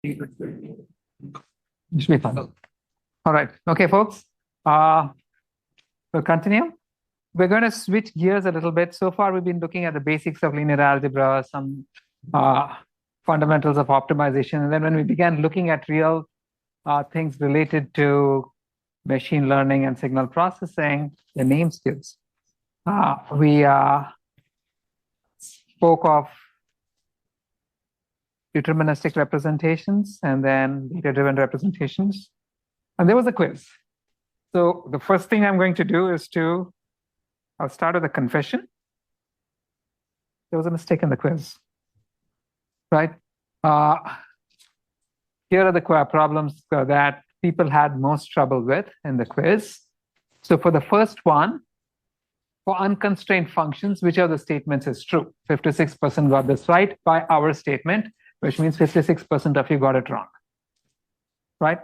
Should be fun. All right. Okay, folks. We'll continue. We're going to switch gears a little bit. So far, we've been looking at the basics of linear algebra, some fundamentals of optimization. And then when we began looking at real things related to machine learning and signal processing, the name skills, we spoke of deterministic representations and then data-driven representations. And there was a quiz. So the first thing I'm going to do is I'll start with a confession. There was a mistake in the quiz, right? Here are the problems that people had most trouble with in the quiz. So for the first one, for unconstrained functions, which of the statements is true? 56% got this right by our statement, which means 56% of you got it wrong, right?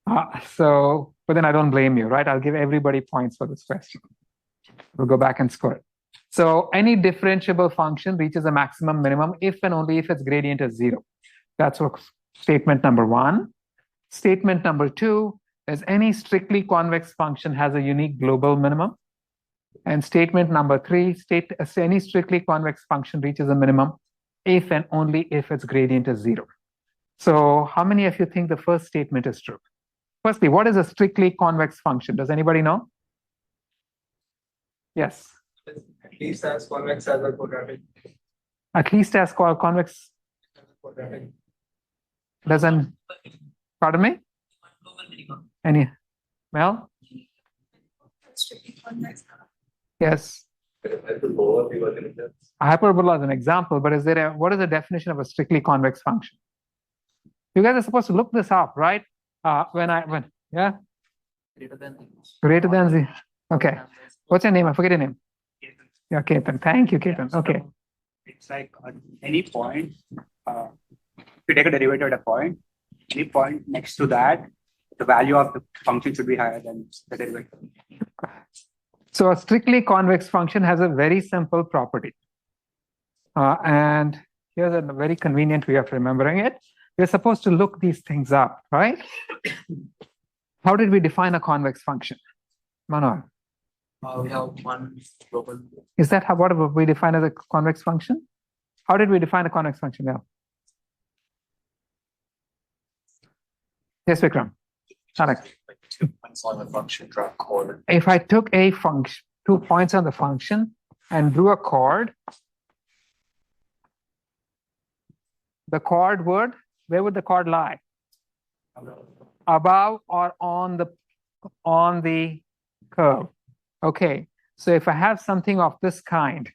But then I don't blame you, right? I'll give everybody points for this question. We'll go back and score it. So any differentiable function reaches a maximum minimum if and only if its gradient is 0. That's what statement number 1. Statement number 2 is any strictly convex function has a unique global minimum. And statement number 3, any strictly convex function reaches a minimum if and only if its gradient is 0. So how many of you think the first statement is true? Firstly, what is a strictly convex function? Does anybody know? Yes. At least as convex as a quadratic. At least as convex. Quadratic. Doesn't. Pardon me? Any? Well? Yes. Hyperbola is an example, but what is the definition of a strictly convex function? You guys are supposed to look this up, right? Yeah? Greater than z. Okay. What's your name? I forget your name. Ketan. Yeah, Ketan. Thank you, Ketan. Okay. It's like at any point, if you take a derivative at a point, any point next to that, the value of the function should be higher than the derivative. So a strictly convex function has a very simple property. And here's a very convenient way of remembering it. We're supposed to look these things up, right? How did we define a convex function? Manohar. We have one global. Is that what we define as a convex function? How did we define a convex function now? Yes, Vikram. Alex. Like 2 points on the function, draw a chord. If I took a function, 2 points on the function and drew a chord, the chord would, where would the chord lie? Above or on the curve. Okay, so if I have something of this kind,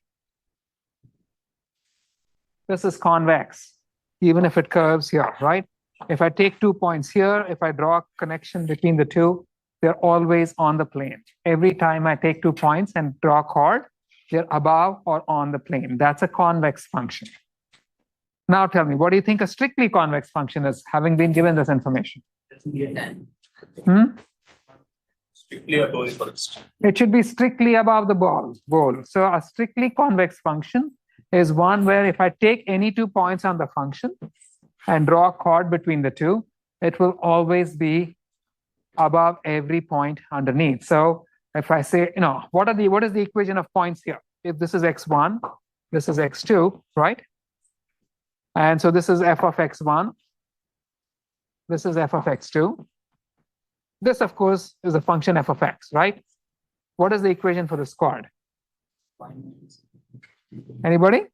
this is convex, even if it curves here, right? If I take 2 points here, if I draw a connection between the two, they're always on the plane. Every time I take 2 points and draw a chord, they're above or on the plane. That's a convex function. Now tell me, what do you think a strictly convex function is, having been given this information? Strictly above the first. It should be strictly above the bowl. So a strictly convex function is one where if I take any 2 points on the function and draw a chord between the two, it will always be above every point underneath. So if I say, what is the equation of points here? If this is x1, this is x2, right? And so this is f of x1, this is f of x2. This, of course, is a function f of x, right? What is the equation for this chord? Anybody?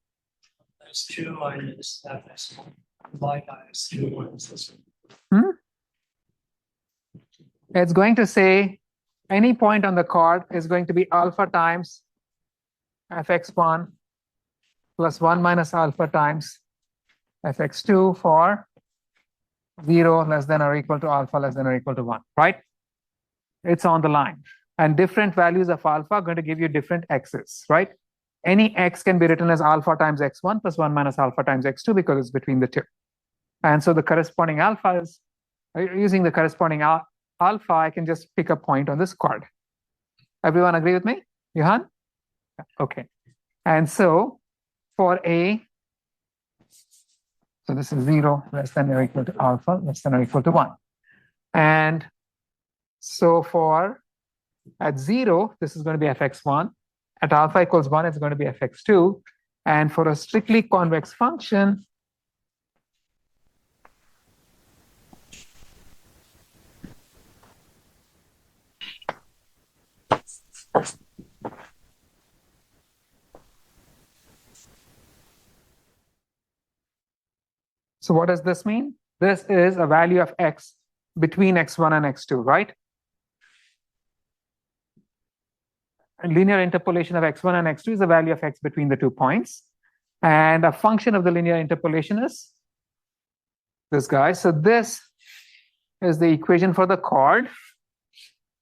x2 minus fx1 y minus 2 minus this. It's going to say any point on the chord is going to be alpha times fx1 plus 1 minus alpha times fx2 for 0 less than or equal to alpha less than or equal to 1, right? It's on the line. And different values of alpha are going to give you different x's, right? Any x can be written as alpha times x1 plus 1 minus alpha times x2 because it's between the two. And so the corresponding alpha is, using the corresponding alpha, I can just pick a point on this chord. Everyone agree with me? Johan? Okay. And so for a So this is 0 less than or equal to alpha less than or equal to 1. And so for at 0, this is going to be fx1. At alpha equals 1, it's going to be fx2. And for a strictly convex function, so what does this mean? This is a value of x between x1 and x2, right? A linear interpolation of x1 and x2 is the value of x between the 2 points. And a function of the linear interpolation is this guy. So this is the equation for the chord.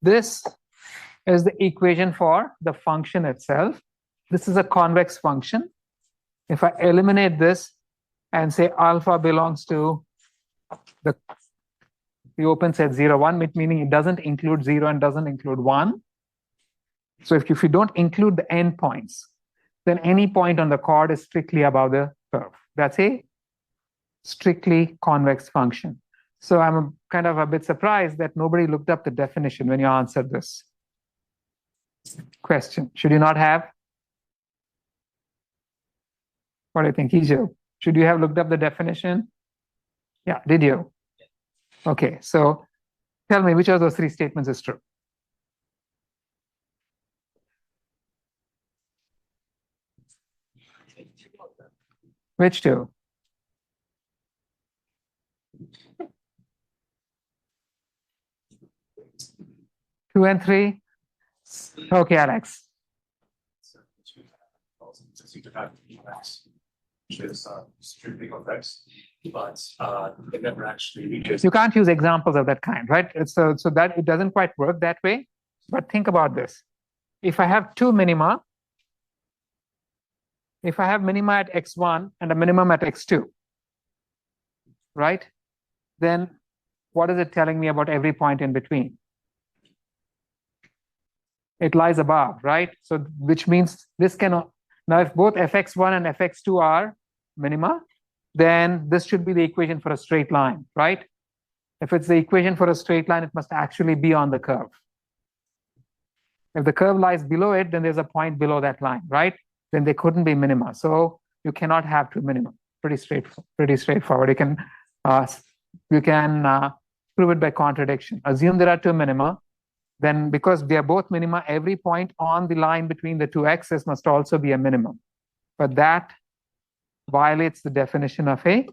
This is the equation for the function itself. This is a convex function. If I eliminate this and say alpha belongs to the open set 0, 1, meaning it doesn't include 0 and doesn't include 1. So if you don't include the endpoints, then any point on the chord is strictly above the curve. That's a strictly convex function. So I'm kind of a bit surprised that nobody looked up the definition when you answered this question. Should you not have? What do you think, Ijo? Should you have looked up the definition? Yeah, did you? Okay, so tell me which of those 3 statements is true? Which 2? Two and 3? Okay, Alex. Which is strictly convex, but it never actually reaches. You can't use examples of that kind, right? So that it doesn't quite work that way. But think about this. If I have 2 minima, if I have minima at x1 and a minimum at x2, right? Then what is it telling me about every point in between? It lies above, right? So which means this cannot. Now, if both fx1 and fx2 are minima, then this should be the equation for a straight line, right? If it's the equation for a straight line, it must actually be on the curve. If the curve lies below it, then there's a point below that line, right? Then they couldn't be minima. So you cannot have 2 minima. Pretty straightforward. You can prove it by contradiction. Assume there are 2 minima. Then because they are both minima, every point on the line between the 2 x's must also be a minimum. But that violates the definition of a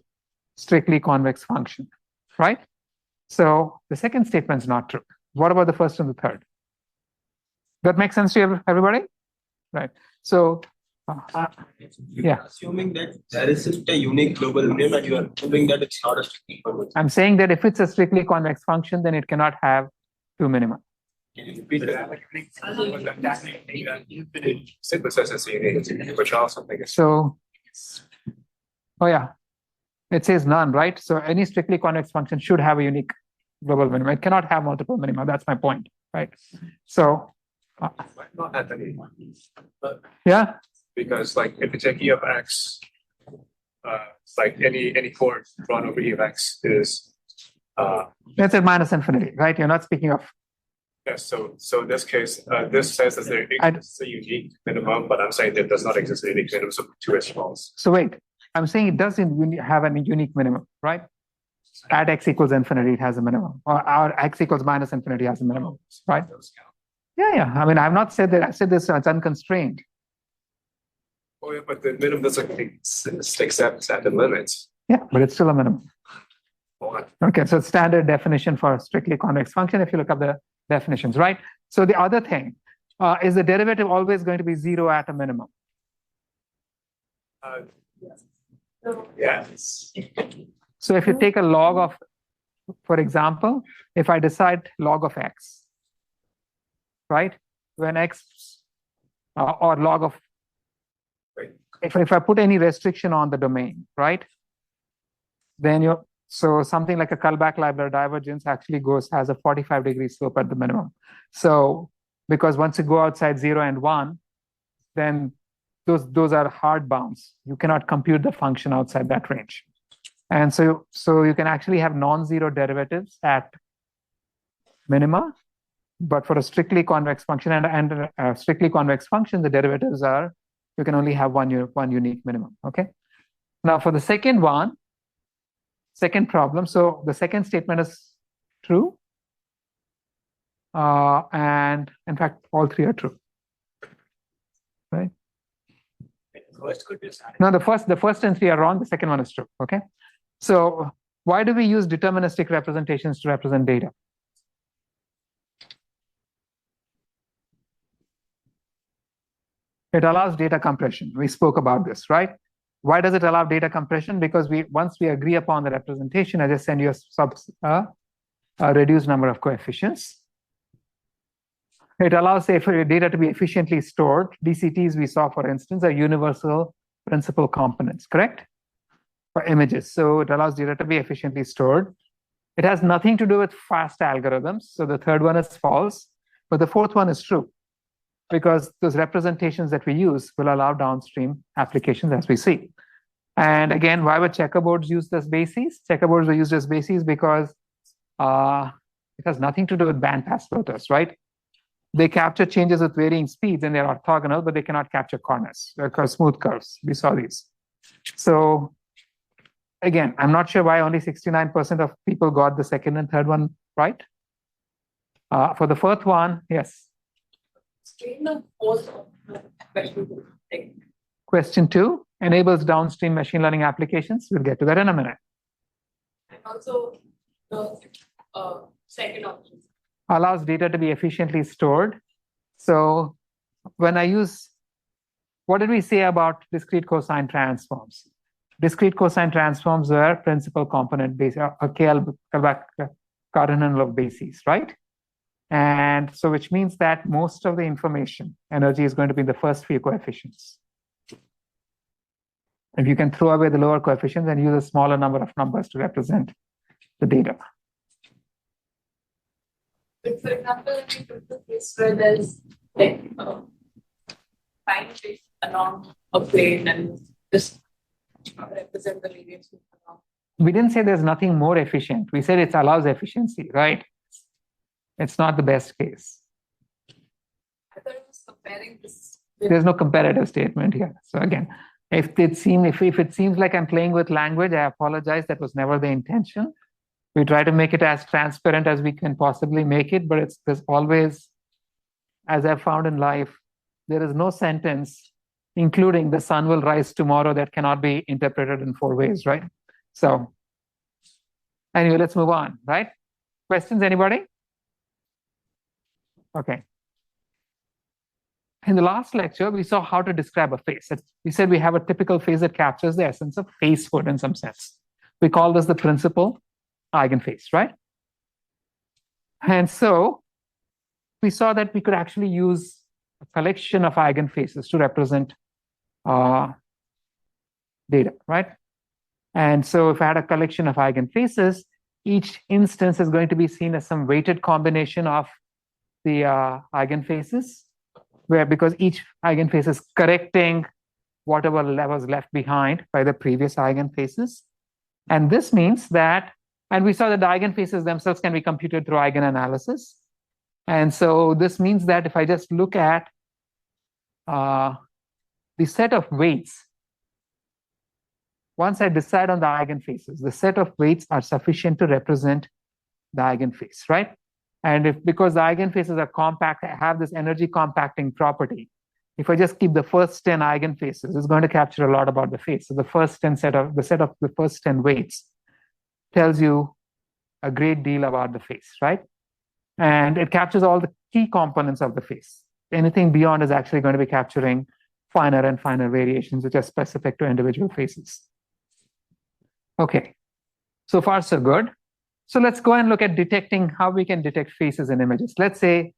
strictly convex function, right? So the second statement is not true. What about the first and the third? That makes sense to everybody? Right. So, yeah. Assuming that there isn't a unique global minimum and you are proving that it's not a strictly convex. I'm saying that if it's a strictly convex function, then it cannot have 2 minima. Can you repeat that? Infinite synthesis unique, which also think is So, oh yeah, it says none, right? So any strictly convex function should have a unique global minimum. It cannot have multiple minima. That's my point, right? So, not at any. But yeah, because like if you take E of X, like any chord drawn over E of X is that's at minus infinity, right? You're not speaking of. yes. So in this case, this says that there exists a unique minimum, but I'm saying there does not exist a unique minimum, so 2 is false. So wait, I'm saying it doesn't have a unique minimum, right? At x equals infinity, it has a minimum, or x equals minus infinity has a minimum, right? Yeah. I mean, I've not said that. I said this, it's unconstrained. Oh yeah, but the minimum doesn't accept at the limits. Yeah, but it's still a minimum. What? Okay, so standard definition for a strictly convex function, if you look up the definitions, right? So the other thing, is the derivative always going to be 0 at a minimum? Yes. So if you take a log of, for example, if I decide log of x, right? When x, or log of, if I put any restriction on the domain, right? Then so something like a Kullback-Leibler divergence actually has a 45-degree slope at the minimum. So because once you go outside 0 and 1, then those are hard bounds. You cannot compute the function outside that range. And so you can actually have non-zero derivatives at minima, but for a strictly convex function and a strictly convex function, the derivatives are, you can only have one unique minimum, okay? Now for the second problem, so the second statement is true. And in fact, all three are true, right? First could be No, the first and three are wrong. The second one is true, okay? So why do we use deterministic representations to represent data? It allows data compression. We spoke about this, right? Why does it allow data compression? Because once we agree upon the representation, I just send you a reduced number of coefficients. It allows data to be efficiently stored. DCTs we saw, for instance, are universal principal components, correct? For images. So it allows data to be efficiently stored. It has nothing to do with fast algorithms. So the third one is false, but the fourth one is true, because those representations that we use will allow downstream applications as we see. And again, why were checkerboards used as bases? Checkerboards were used as bases because it has nothing to do with bandpass filters, right? They capture changes with varying speeds and they're orthogonal, but they cannot capture corners or smooth curves. We saw these. So again, I'm not sure why only 69% of people got the second and third one right. For the fourth one, yes. Question 2 enables downstream machine learning applications. We'll get to that in a minute. And also the second option allows data to be efficiently stored. So when I use, what did we say about discrete cosine transforms? Discrete cosine transforms were principal component base, cardinal of bases, right? And so which means that most of the information energy is going to be in the first few coefficients. If you can throw away the lower coefficients and use a smaller number of numbers to represent the data. But for example, if you took the case where there's like time shift along a plane and just represent the radius along. We didn't say there's nothing more efficient. We said it allows efficiency, right? It's not the best case. I thought it was comparing this. There's no comparative statement here. So again, if it seems like I'm playing with language, I apologize. That was never the intention. We try to make it as transparent as we can possibly make it, but there's always, as I've found in life, there is no sentence, including the sun will rise tomorrow, that cannot be interpreted in 4 ways, right? So anyway, let's move on, right? Questions, anybody? Okay. In the last lecture, we saw how to describe a face. We said we have a typical face that captures the essence of facehood in some sense. We call this the principal eigenface, right? And so we saw that we could actually use a collection of eigenfaces to represent data, right? And so if I had a collection of eigenfaces, each instance is going to be seen as some weighted combination of the eigenfaces, where because each eigenface is correcting whatever was left behind by the previous eigenfaces. And this means that, and we saw that the eigenfaces themselves can be computed through eigenanalysis. And so this means that if I just look at the set of weights, once I decide on the eigenfaces, the set of weights are sufficient to represent the eigenface, right? And because the eigenfaces are compact, I have this energy compacting property. If I just keep the first 10 eigenfaces, it's going to capture a lot about the face. So the set of the first 10 weights tells you a great deal about the face, right? And it captures all the key components of the face. Anything beyond is actually going to be capturing finer and finer variations, which are specific to individual faces. Okay, so far so good. So let's go and look at detecting how we can detect faces in images. Let's say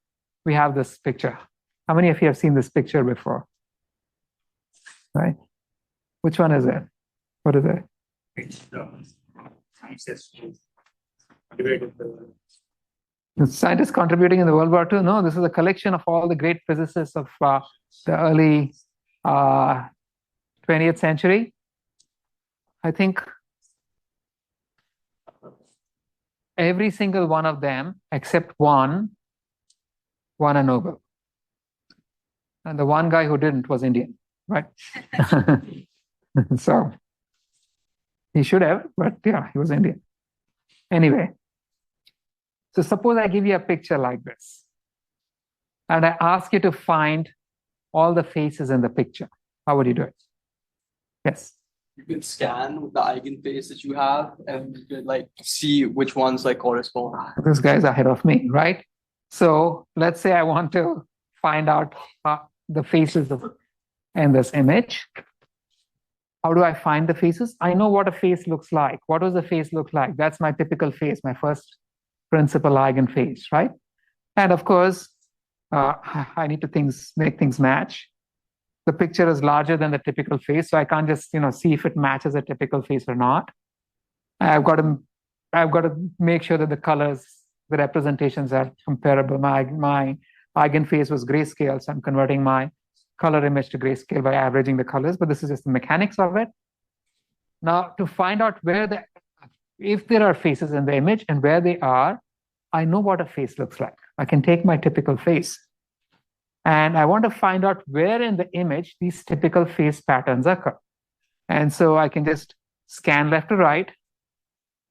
we have this picture. How many of you have seen this picture before? Right? Which one is it? What is it? It's The scientists contributing in the World War II? No, this is a collection of all the great physicists of the early 20th century. I think every single one of them except one won a Nobel. And the one guy who didn't was Indian, right? So he should have, but yeah, he was Indian. Anyway, so suppose I give you a picture like this, and I ask you to find all the faces in the picture. How would you do it? Yes. You can scan the eigenface that you have and you could like see which ones like correspond. This guy's ahead of me, right? So let's say I want to find out the faces in this image. How do I find the faces? I know what a face looks like. What does the face look like? That's my typical face, my first principal eigenface, right? And of course, I need to make things match. The picture is larger than the typical face, so I can't just see if it matches a typical face or not. I've got to make sure that the colors, the representations are comparable. My eigenface was grayscale, so I'm converting my color image to grayscale by averaging the colors, but this is just the mechanics of it. Now, to find out if there are faces in the image and where they are, I know what a face looks like. I can take my typical face, and I want to find out where in the image these typical face patterns occur. And so I can just scan left to right,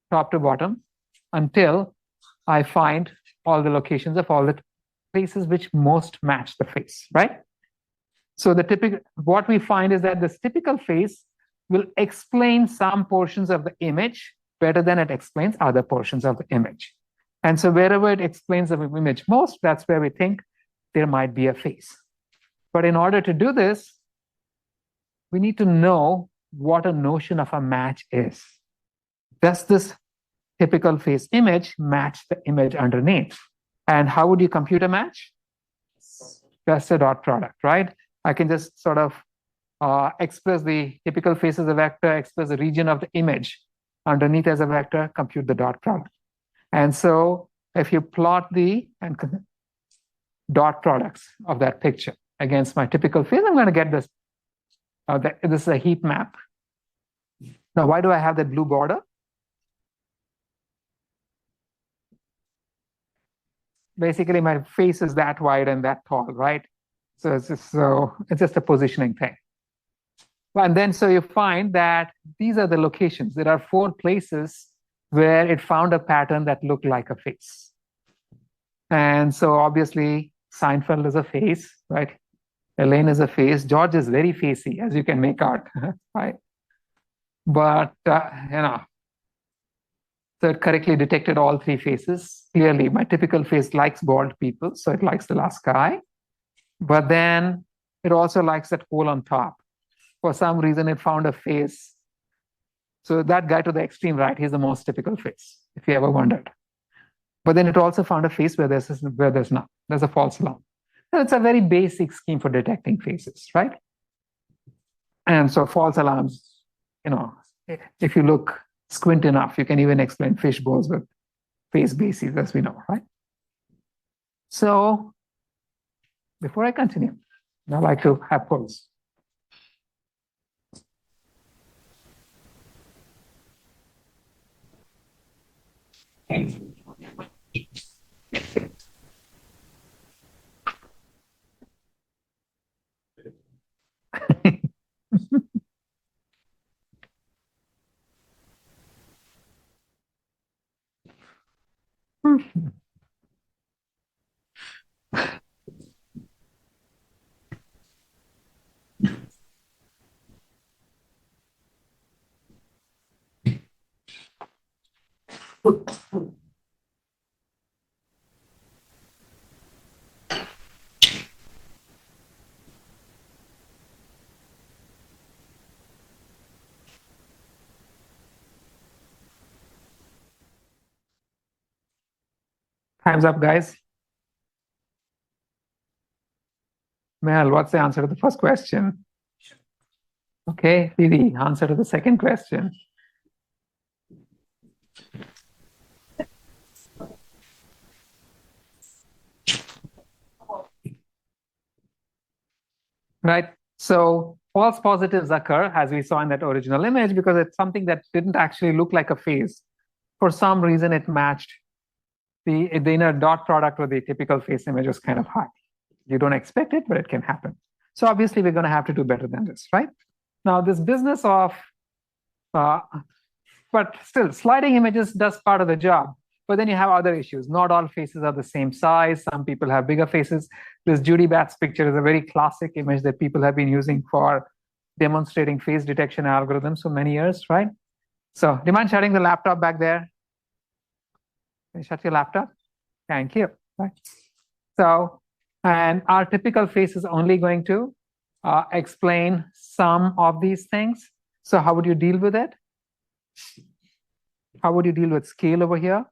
top to bottom, until I find all the locations of all the faces which most match the face, right? So what we find is that this typical face will explain some portions of the image better than it explains other portions of the image. And so wherever it explains the image most, that's where we think there might be a face. But in order to do this, we need to know what a notion of a match is. Does this typical face image match the image underneath? And how would you compute a match? Just a dot product, right? I can just sort of express the typical face as a vector, express the region of the image underneath as a vector, compute the dot product. And so if you plot the dot products of that picture against my typical face, I'm going to get this. This is a heat map. Now, why do I have that blue border? Basically, my face is that wide and that tall, right? So it's just a positioning thing. And then so you find that these are the locations. There are 4 places where it found a pattern that looked like a face. And so obviously Seinfeld is a face, right? Elaine is a face. George is very facey, as you can make out, right? But, so it correctly detected all 3 faces. Clearly, my typical face likes bald people, so it likes the last guy. But then it also likes that hole on top. For some reason, it found a face. So that guy to the extreme right, he's the most typical face, if you ever wondered. But then it also found a face where there's not. There's a false alarm. So it's a very basic scheme for detecting faces, right? And so false alarms, if you squint enough, you can even explain fish bowls with face bases, as we know, right? So before I continue, I'd like to have polls. Time's up, guys. Mel, what's the answer to the first question? Okay, Vivi, answer to the second question. Right, so false positives occur, as we saw in that original image, because it's something that didn't actually look like a phase. For some reason, it matched the inner dot product with the typical face image was kind of high. You don't expect it, but it can happen. So obviously, we're going to have to do better than this, right? Now, this business of, but still, sliding images does part of the job. But then you have other issues. Not all faces are the same size. Some people have bigger faces. This Judy Batts picture is a very classic image that people have been using for demonstrating face detection algorithms for many years, right? So do you mind shutting the laptop back there? Can you shut your laptop? Thank you. Right. So, and our typical face is only going to explain some of these things. So how would you deal with it? How would you deal with scale over here?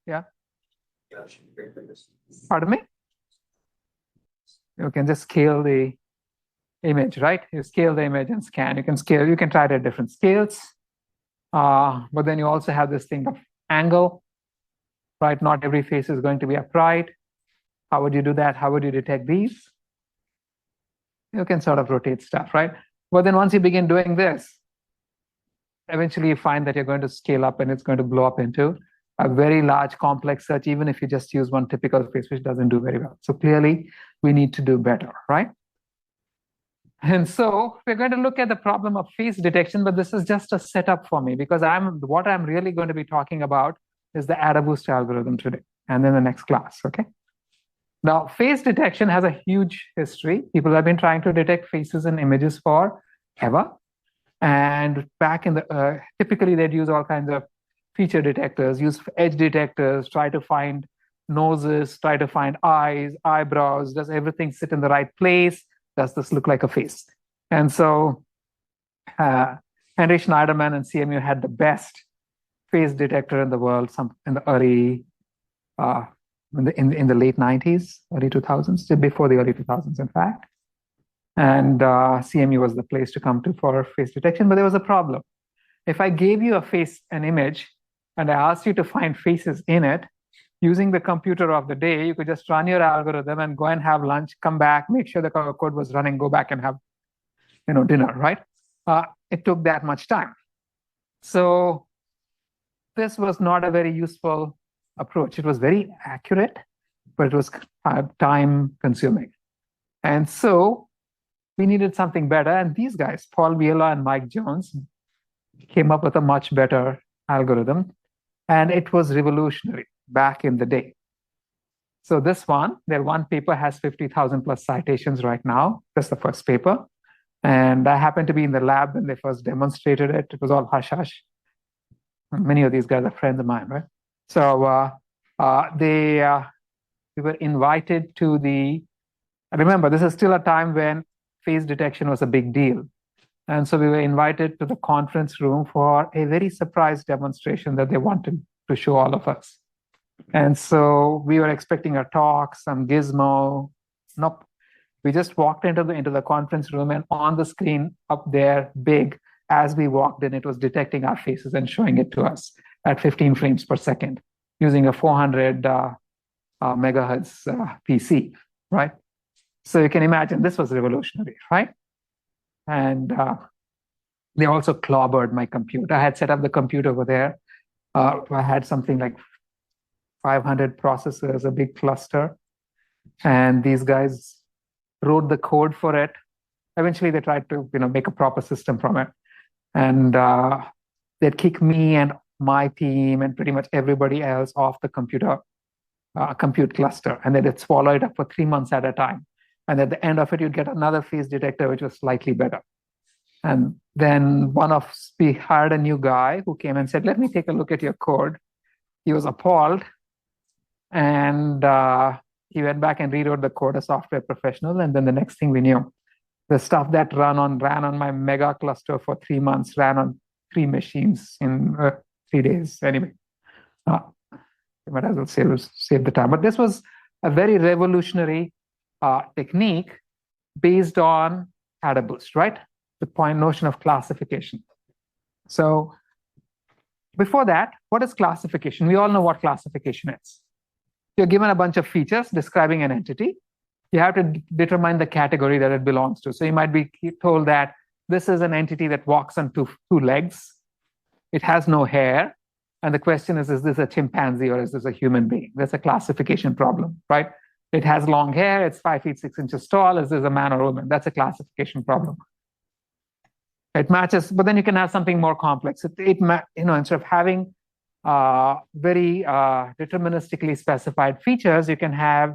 Yeah. Pardon me? You can just scale the image, right? You scale the image and scan. You can scale, you can try it at different scales. But then you also have this thing of angle, right? Not every face is going to be upright. How would you do that? How would you detect these? You can sort of rotate stuff, right? But then once you begin doing this, eventually you find that you're going to scale up and it's going to blow up into a very large complex search, even if you just use one typical face, which doesn't do very well. So clearly we need to do better, right? And so we're going to look at the problem of face detection, but this is just a setup for me because what I'm really going to be talking about is the AdaBoost algorithm today and then the next class, okay? Now, face detection has a huge history. People have been trying to detect faces and images forever. And back in the, typically they'd use all kinds of feature detectors, use edge detectors, try to find noses, try to find eyes, eyebrows. Does everything sit in the right place? Does this look like a face? And so Henry Schneiderman and CMU had the best face detector in the world in the early, in the late 90s, early 2000s, before the early 2000s, in fact. And CMU was the place to come to for face detection, but there was a problem. If I gave you an image, and I asked you to find faces in it, using the computer of the day, you could just run your algorithm and go and have lunch, come back, make sure the code was running, go back and have, dinner, right? It took that much time. So this was not a very useful approach. It was very accurate, but it was time consuming. And so we needed something better. And these guys, Paul Viola and Mike Jones, came up with a much better algorithm. And it was revolutionary back in the day. So this one, their one paper has 50,000 plus citations right now. That's the first paper. And I happened to be in the lab when they first demonstrated it. It was all hush-hush. Many of these guys are friends of mine, right? So we were invited to remember, this is still a time when face detection was a big deal. And so we were invited to the conference room for a very surprise demonstration that they wanted to show all of us. And so we were expecting a talk, some gizmo. Nope. We just walked into the conference room, and on the screen up there, big, as we walked in, it was detecting our faces and showing it to us at 15 frames per second using a 400 megahertz PC, right? So you can imagine this was revolutionary, right? And they also clobbered my computer. I had set up the computer over there. I had something like 500 processors, a big cluster. And these guys wrote the code for it. Eventually, they tried to make a proper system from it. And they'd kick me and my team and pretty much everybody else off the compute cluster. And then they'd swallow it up for 3 months at a time. And at the end of it, you'd get another face detector, which was slightly better. And then we hired a new guy who came and said, let me take a look at your code. He was appalled. And he went back and rewrote the code, a software professional. And then the next thing we knew, the stuff that ran on my mega cluster for 3 months, ran on 3 machines in 3 days. Anyway, you might as well save the time. But this was a very revolutionary technique based on AdaBoost, right? The notion of classification. So before that, what is classification? We all know what classification is. You're given a bunch of features describing an entity. You have to determine the category that it belongs to. So you might be told that this is an entity that walks on two legs. It has no hair. And the question is this a chimpanzee or is this a human being? That's a classification problem, right? It has long hair, it's 5 feet 6 inches tall. Is this a man or woman? That's a classification problem. It matches, but then you can have something more complex. Instead of having very deterministically specified features, you can have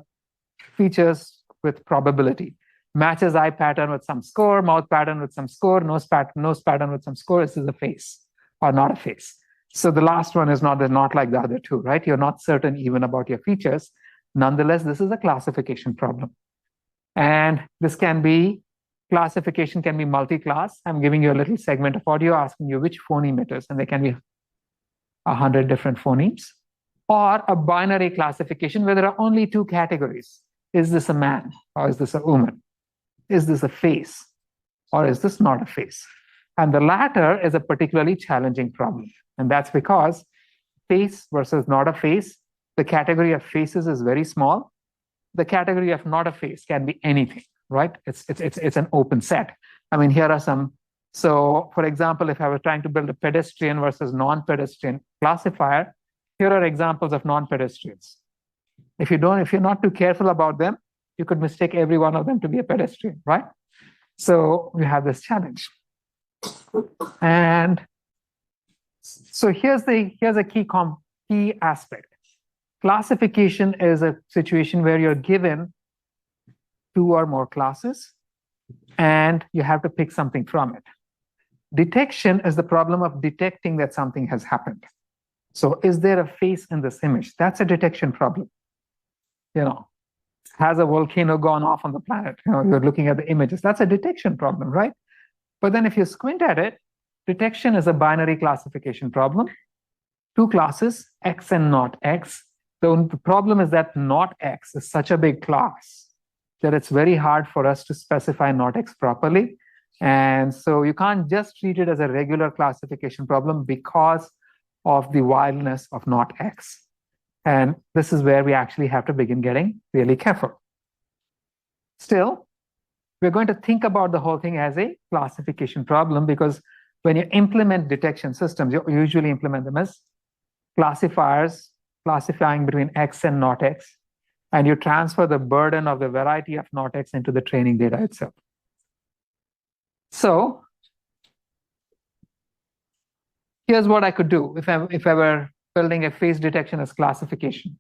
features with probability. Matches eye pattern with some score, mouth pattern with some score, nose pattern with some score. This is a face or not a face. So the last one is not like the other two, right? You're not certain even about your features. Nonetheless, this is a classification problem. And this classification can be multi-class. I'm giving you a little segment of audio, asking you which phoneme it is, and there can be 100 different phonemes. Or a binary classification where there are only two categories. Is this a man or is this a woman? Is this a face or is this not a face? And the latter is a particularly challenging problem. And that's because face versus not a face, the category of faces is very small. The category of not a face can be anything, right? It's an open set. I mean, here are some. So for example, if I were trying to build a pedestrian versus non-pedestrian classifier, here are examples of non-pedestrians. If you're not too careful about them, you could mistake every one of them to be a pedestrian, right? So we have this challenge. And so here's a key aspect. Classification is a situation where you're given two or more classes and you have to pick something from it. Detection is the problem of detecting that something has happened. So is there a face in this image? That's a detection problem. Has a volcano gone off on the planet? You're looking at the images. That's a detection problem, right? But then if you squint at it, detection is a binary classification problem. Two classes, X and not X. The problem is that not X is such a big class that it's very hard for us to specify not X properly. And so you can't just treat it as a regular classification problem because of the wildness of not X. And this is where we actually have to begin getting really careful. Still, we're going to think about the whole thing as a classification problem because when you implement detection systems, you usually implement them as classifiers, classifying between X and not X, and you transfer the burden of the variety of not X into the training data itself. So here's what I could do if I were building a face detection as classification.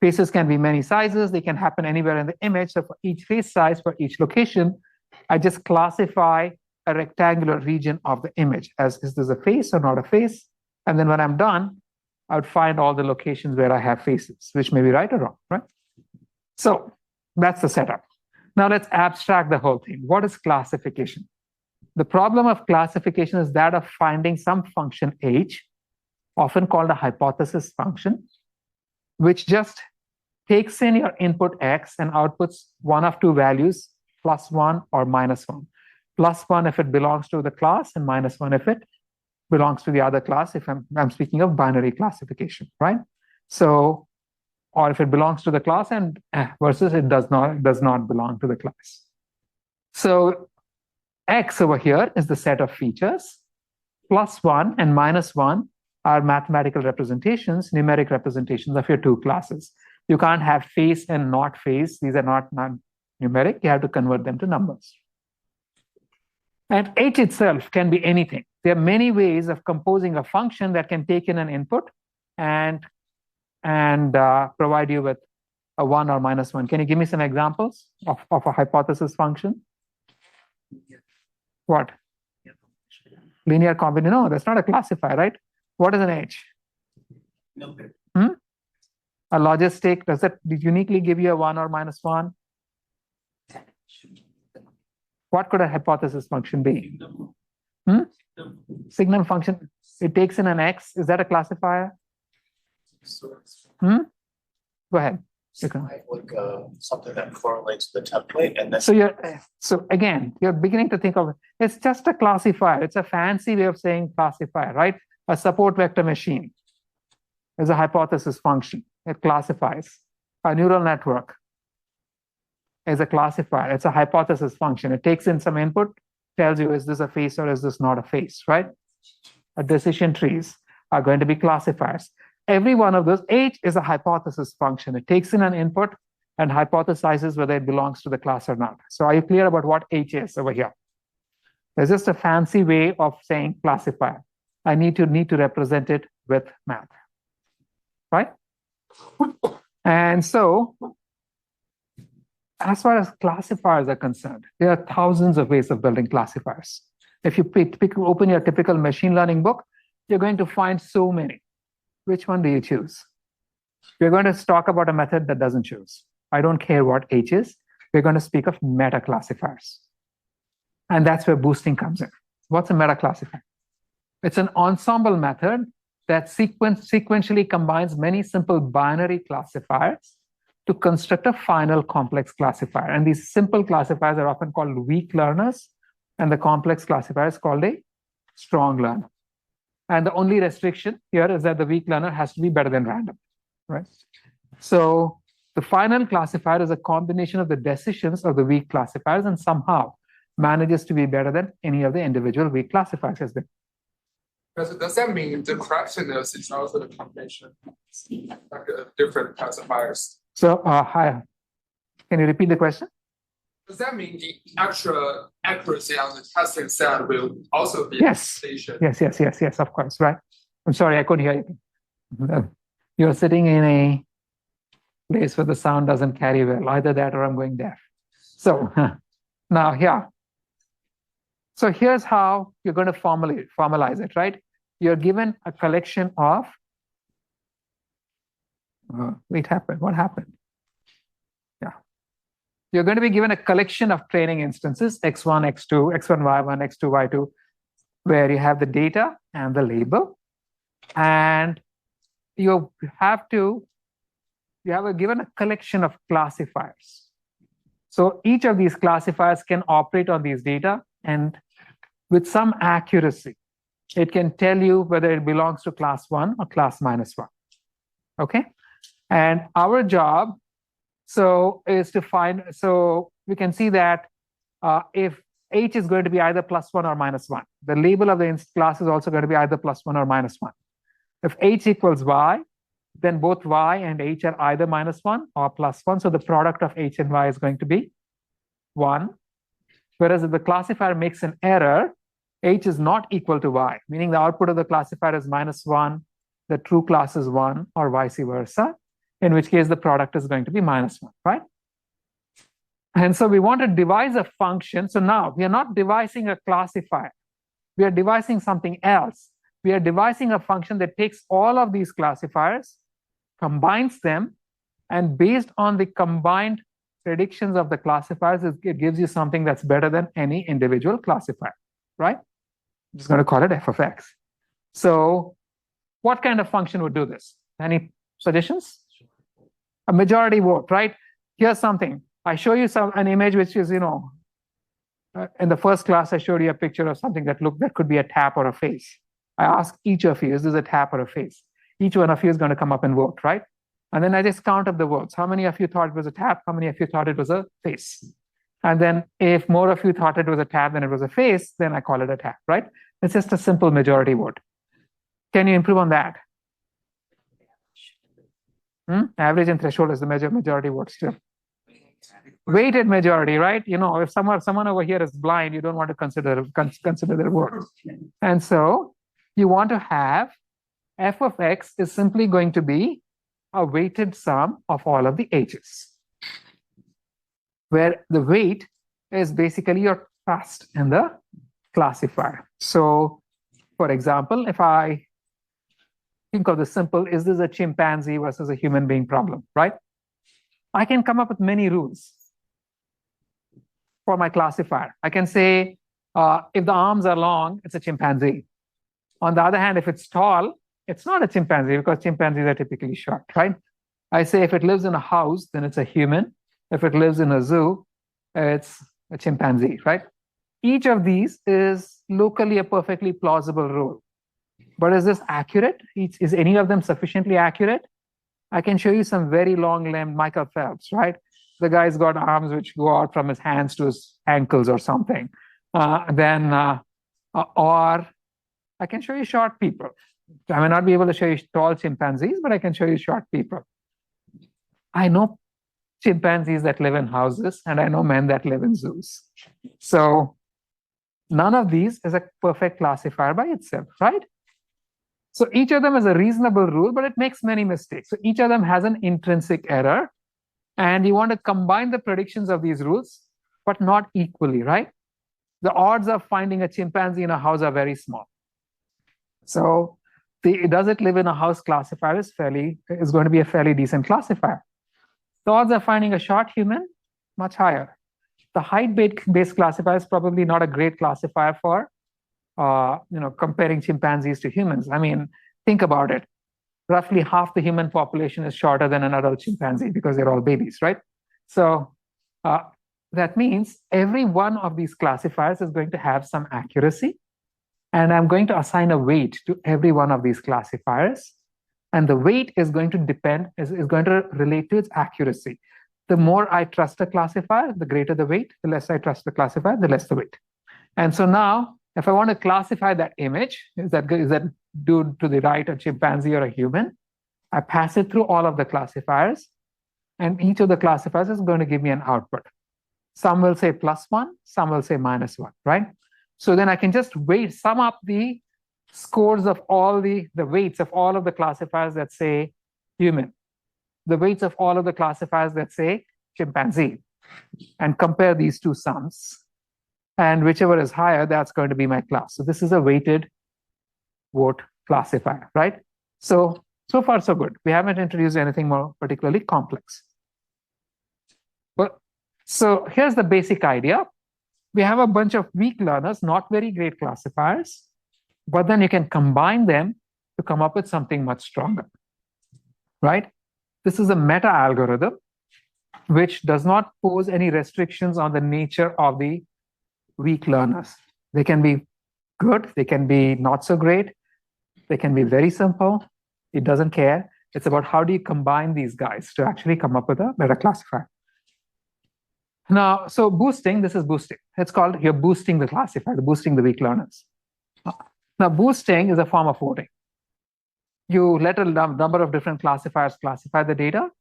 Faces can be many sizes. They can happen anywhere in the image. So for each face size, for each location, I just classify a rectangular region of the image as, is this a face or not a face? And then when I'm done, I would find all the locations where I have faces, which may be right or wrong, right? So that's the setup. Now let's abstract the whole thing. What is classification? The problem of classification is that of finding some function h, often called a hypothesis function, which just takes in your input x and outputs one of two values, +1 or -1. +1 if it belongs to the class and -1 if it belongs to the other class, if I'm speaking of binary classification, right? So, or if it belongs to the class and versus it does not belong to the class. So x over here is the set of features. +1 and -1 are mathematical representations, numeric representations of your two classes. You can't have face and not face. These are not numeric. You have to convert them to numbers. And h itself can be anything. There are many ways of composing a function that can take in an input and provide you with a 1 or -1. Can you give me some examples of a hypothesis function? What? Linear combination? No, that's not a classifier, right? What is an h? No. A logistic, does that uniquely give you a 1 or -1? What could a hypothesis function be? Signum function, it takes in an x. Is that a classifier? Go ahead. Like something that correlates the template, and then So again, you're beginning to think of it. It's just a classifier. It's a fancy way of saying classifier, right? A support vector machine is a hypothesis function. It classifies. A neural network is a classifier. It's a hypothesis function. It takes in some input, tells you, is this a face or is this not a face, right? A decision trees. are going to be classifiers. Every one of those, H is a hypothesis function. It takes in an input and hypothesizes whether it belongs to the class or not. So are you clear about what H is over here? There's just a fancy way of saying classifier. I need to represent it with math, right? And so, as far as classifiers are concerned, there are thousands of ways of building classifiers. If you open your typical machine learning book, you're going to find so many. Which one do you choose? We're going to talk about a method that doesn't choose. I don't care what H is. We're going to speak of metaclassifiers. And that's where boosting comes in. What's a metaclassifier? It's an ensemble method that sequentially combines many simple binary classifiers to construct a final complex classifier. And these simple classifiers are often called weak learners, and the complex classifier is called a strong learner. And the only restriction here is that the weak learner has to be better than random, right? So the final classifier is a combination of the decisions of the weak classifiers and somehow manages to be better than any of the individual weak classifiers has been. Does that mean the correctness is also the combination like different classifiers? So, hi. Can you repeat the question? Does that mean the actual accuracy on the testing set will also be Yes. station? Yes, of course, right. I'm sorry, I couldn't hear you. You're sitting in a place where the sound doesn't carry well. Either that or I'm going deaf. So, now here. So here's how you're going to formalize it, right? You're given a collection of, what happened? Yeah. You're going to be given a collection of training instances, X1, X2, X1, Y1, X2, Y2, where you have the data and the label. And you have given a collection of classifiers. So each of these classifiers can operate on these data, and with some accuracy, it can tell you whether it belongs to class 1 or class -1. Okay? And our job is to find, so we can see that if H is going to be either +1 or -1, the label of the class is also going to be either +1 or -1. If H equals Y, then both Y and H are either -1 or +1. So the product of H and Y is going to be 1. Whereas if the classifier makes an error, H is not equal to Y, meaning the output of the classifier is -1, the true class is 1, or vice versa, in which case the product is going to be -1, right? And so we want to devise a function. So now we are not devising a classifier. We are devising something else. We are devising a function that takes all of these classifiers, combines them, and based on the combined predictions of the classifiers, it gives you something that's better than any individual classifier, right? I'm just going to call it f of x. So what kind of function would do this? Any suggestions? A majority vote, right? Here's something. I show you an image which is, in the first class, I showed you a picture of something that could be a tap or a face. I ask each of you, is this a tap or a face? Each one of you is going to come up and vote, right? And then I just count up the votes. How many of you thought it was a tap? How many of you thought it was a face? And then if more of you thought it was a tap than it was a face, then I call it a tap, right? It's just a simple majority vote. Can you improve on that? Average and threshold is the majority vote still. Weighted majority, right? If someone over here is blind, you don't want to consider their vote. And so you want to have f of x is simply going to be a weighted sum of all of the h's, where the weight is basically your trust in the classifier. So, for example, if I think of the simple, is this a chimpanzee versus a human being problem, right? I can come up with many rules for my classifier. I can say, if the arms are long, it's a chimpanzee. On the other hand, if it's tall, it's not a chimpanzee because chimpanzees are typically short, right? I say if it lives in a house, then it's a human. If it lives in a zoo, it's a chimpanzee, right? Each of these is locally a perfectly plausible rule. But is this accurate? Is any of them sufficiently accurate? I can show you some very long-limbed Michael Phelps, right? The guy's got arms which go out from his hands to his ankles or something. Or I can show you short people. I may not be able to show you tall chimpanzees, but I can show you short people. I know chimpanzees that live in houses, and I know men that live in zoos. So none of these is a perfect classifier by itself, right? So each of them is a reasonable rule, but it makes many mistakes. So each of them has an intrinsic error, and you want to combine the predictions of these rules, but not equally, right? The odds of finding a chimpanzee in a house are very small. So does it live in a house classifier is going to be a fairly decent classifier. The odds of finding a short human, much higher. The height-based classifier is probably not a great classifier for comparing chimpanzees to humans. I mean, think about it. Roughly half the human population is shorter than an adult chimpanzee because they're all babies, right? So that means every one of these classifiers is going to have some accuracy. And I'm going to assign a weight to every one of these classifiers. And the weight is going to is going to relate to its accuracy. The more I trust a classifier, the greater the weight. The less I trust the classifier, the less the weight. And so now, if I want to classify that image, is that dude to the right a chimpanzee or a human? I pass it through all of the classifiers, and each of the classifiers is going to give me an output. Some will say +1, some will say -1, right? So then I can just sum up the scores of all the weights of all of the classifiers that say human, the weights of all of the classifiers that say chimpanzee, and compare these two sums. And whichever is higher, that's going to be my class. So this is a weighted vote classifier, right? So far so good. We haven't introduced anything more particularly complex. But so here's the basic idea. We have a bunch of weak learners, not very great classifiers, but then you can combine them to come up with something much stronger, right? This is a meta algorithm, which does not pose any restrictions on the nature of the weak learners. They can be good, they can be not so great, they can be very simple. It doesn't care. It's about how do you combine these guys to actually come up with a better classifier. Now, so boosting, this is boosting. It's called, you're boosting the classifier, boosting the weak learners. Now, boosting is a form of voting. You let a number of different classifiers classify the data.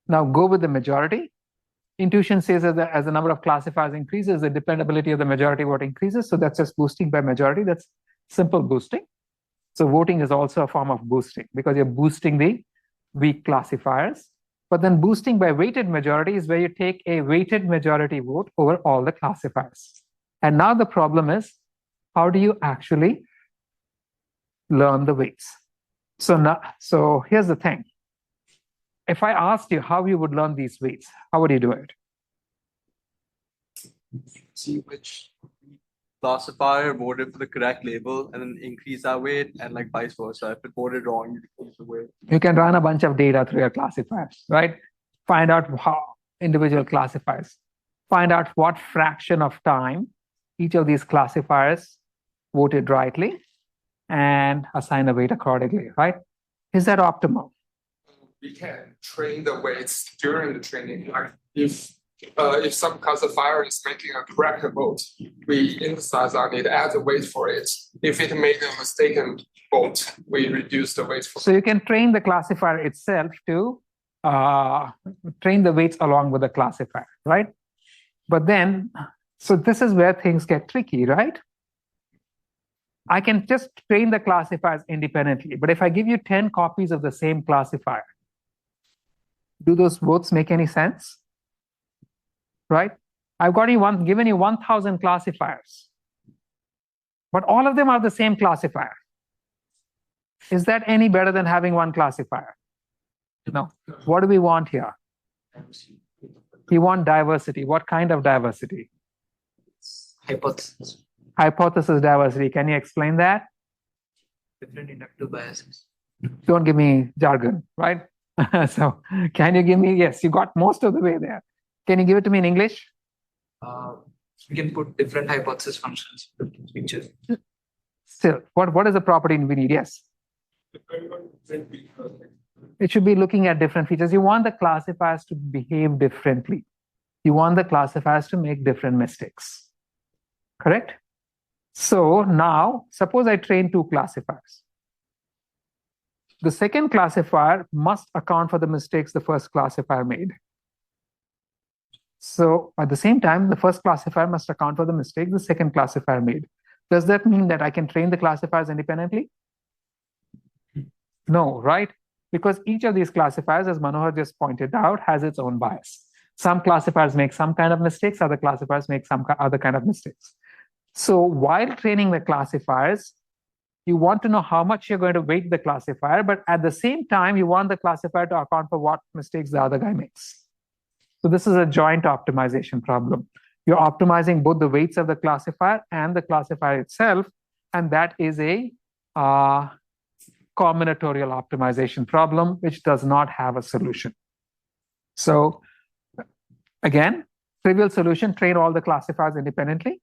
Now go with the majority. Intuition says that as the number of classifiers increases, the dependability of the majority vote increases. So that's just boosting by majority. That's simple boosting. So voting is also a form of boosting because you're boosting the weak classifiers. But then boosting by weighted majority is where you take a weighted majority vote over all the classifiers. And now the problem is, how do you actually learn the weights? So here's the thing. If I asked you how you would learn these weights, how would you do it? See which classifier voted for the correct label and then increase that weight, and like vice versa. If it voted wrong, you decrease the weight. You can run a bunch of data through your classifiers, right? Find out how individual classifiers, find out what fraction of time each of these classifiers voted rightly, and assign a weight accordingly, right? Is that optimal? We can train the weights during the training. Like if some classifier is making a correct vote, we emphasize on it, add the weight for it. If it made a mistaken vote, we reduce the weight for it. So you can train the classifier itself to train the weights along with the classifier, right? But then, so this is where things get tricky, right? I can just train the classifiers independently, but if I give you 10 copies of the same classifier, do those votes make any sense? Right? I've got given you 1,000 classifiers, but all of them are the same classifier. Is that any better than having one classifier? No. What do we want here? We want diversity. What kind of diversity? Hypothesis. Hypothesis diversity. Can you explain that? Different inductive biases. Don't give me jargon, right? So can you give me, yes, you got most of the way there. Can you give it to me in English? We can put different hypothesis functions in pictures. Still, what is the property we need? Yes. It should be looking at different features. You want the classifiers to behave differently. You want the classifiers to make different mistakes. Correct? So now, suppose I train two classifiers. the second classifier must account for the mistakes the first classifier made. So at the same time, the first classifier must account for the mistake the second classifier made. Does that mean that I can train the classifiers independently? No, right? Because each of these classifiers, as Manohar just pointed out, has its own bias. Some classifiers make some kind of mistakes, other classifiers make some other kind of mistakes. So while training the classifiers, you want to know how much you're going to weight the classifier, but at the same time, you want the classifier to account for what mistakes the other guy makes. So this is a joint optimization problem. You're optimizing both the weights of the classifier and the classifier itself, and that is a combinatorial optimization problem, which does not have a solution. So again, trivial solution, train all the classifiers independently.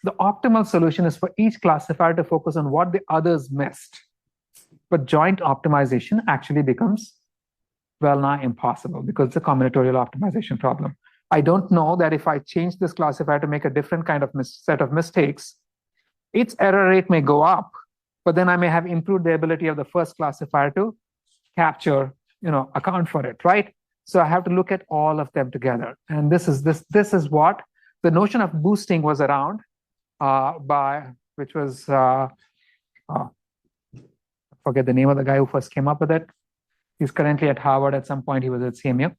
The optimal solution is for each classifier to focus on what the others missed. But joint optimization actually becomes well nigh impossible because it's a combinatorial optimization problem. I don't know that if I change this classifier to make a different kind of set of mistakes, its error rate may go up, but then I may have improved the ability of the first classifier to capture, account for it, right? So I have to look at all of them together. And this is what the notion of boosting was around which was, I forget the name of the guy who first came up with it. He's currently at Harvard. At some point, he was at CMU.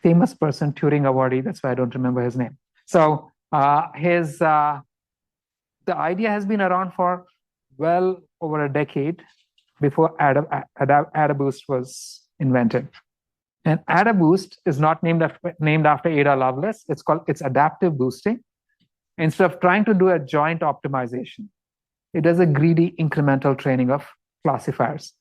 Famous person, Turing awardee. That's why I don't remember his name. So the idea has been around for well over a decade before AdaBoost was invented. And AdaBoost is not named after Ada Lovelace. It's adaptive boosting. Instead of trying to do a joint optimization, it does a greedy incremental training of classifiers.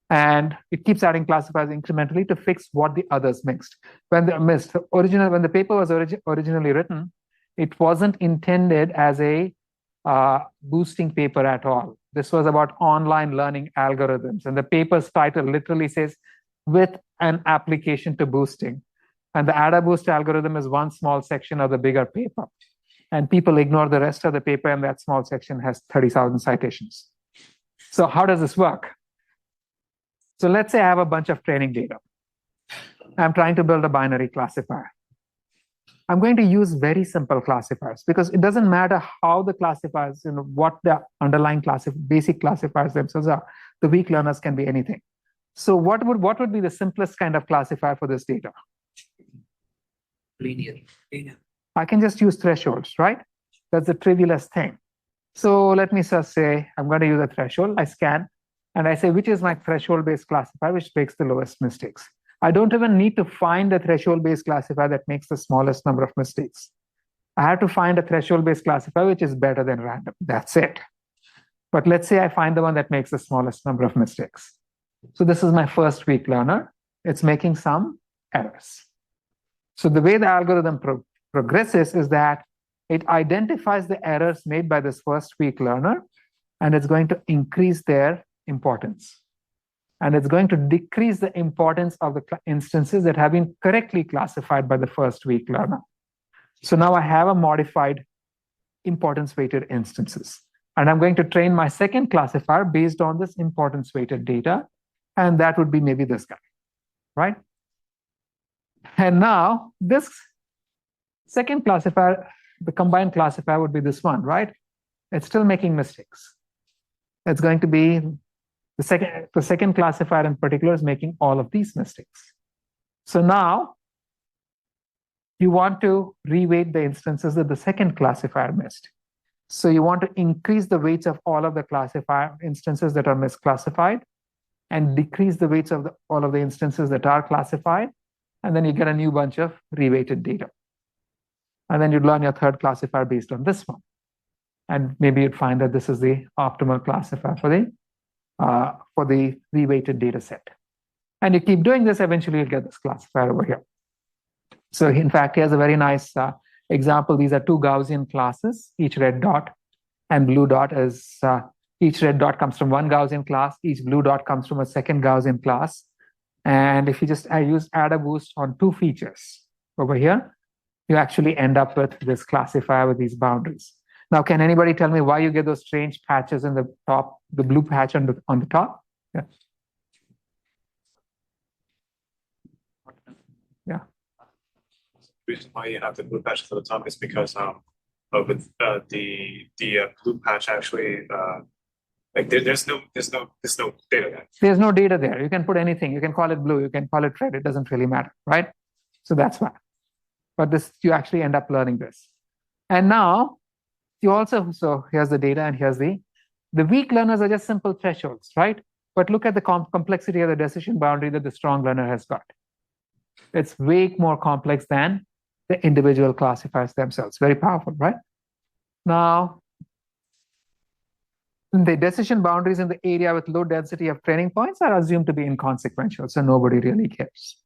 And it keeps adding classifiers incrementally to fix what the others missed. When the paper was originally written, it wasn't intended as a boosting paper at all. This was about online learning algorithms. And the paper's title literally says, with an application to boosting. And the AdaBoost algorithm is one small section of the bigger paper. And people ignore the rest of the paper, and that small section has 30,000 citations. So how does this work? So let's say I have a bunch of training data. I'm trying to build a binary classifier. I'm going to use very simple classifiers because it doesn't matter how the classifiers, what the underlying basic classifiers themselves are. The weak learners can be anything. So what would be the simplest kind of classifier for this data? Linear. I can just use thresholds, right? That's the trivialest thing. So let me just say, I'm going to use a threshold. I scan, and I say, which is my threshold-based classifier, which makes the lowest mistakes. I don't even need to find a threshold-based classifier that makes the smallest number of mistakes. I have to find a threshold-based classifier which is better than random. That's it. But let's say I find the one that makes the smallest number of mistakes. So this is my first weak learner. It's making some errors. So the way the algorithm progresses is that it identifies the errors made by this first weak learner, and it's going to increase their importance. And it's going to decrease the importance of the instances that have been correctly classified by the first weak learner. So now I have a modified importance-weighted instances. And I'm going to train my second classifier based on this importance-weighted data, and that would be maybe this guy, right? And now this second classifier, the combined classifier would be this one, right? It's still making mistakes. It's going to be the second classifier in particular is making all of these mistakes. So now you want to reweight the instances that the second classifier missed. So you want to increase the weights of all of the classifier instances that are misclassified and decrease the weights of all of the instances that are classified. And then you get a new bunch of reweighted data. And then you'd learn your third classifier based on this one. And maybe you'd find that this is the optimal classifier for the reweighted data set. And you keep doing this, eventually you'll get this classifier over here. So in fact, here's a very nice example. These are two Gaussian classes. Each red dot and blue dot is, each red dot comes from one Gaussian class. Each blue dot comes from a second Gaussian class. And if you just use AdaBoost on two features over here, you actually end up with this classifier with these boundaries. Now, can anybody tell me why you get those strange patches in the top, the blue patch on the top? Yeah. reason why you have the blue patch at the top is because with the blue patch actually like there's no data there. There's no data there. You can put anything. You can call it blue. You can call it red. It doesn't really matter, right? So that's why. But this, you actually end up learning this. And now you also, so here's the data and here's the weak learners are just simple thresholds, right? But look at the complexity of the decision boundary that the strong learner has got. It's way more complex than the individual classifiers themselves. Very powerful, right? Now, the decision boundaries in the area with low density of training points are assumed to be inconsequential, so nobody really cares.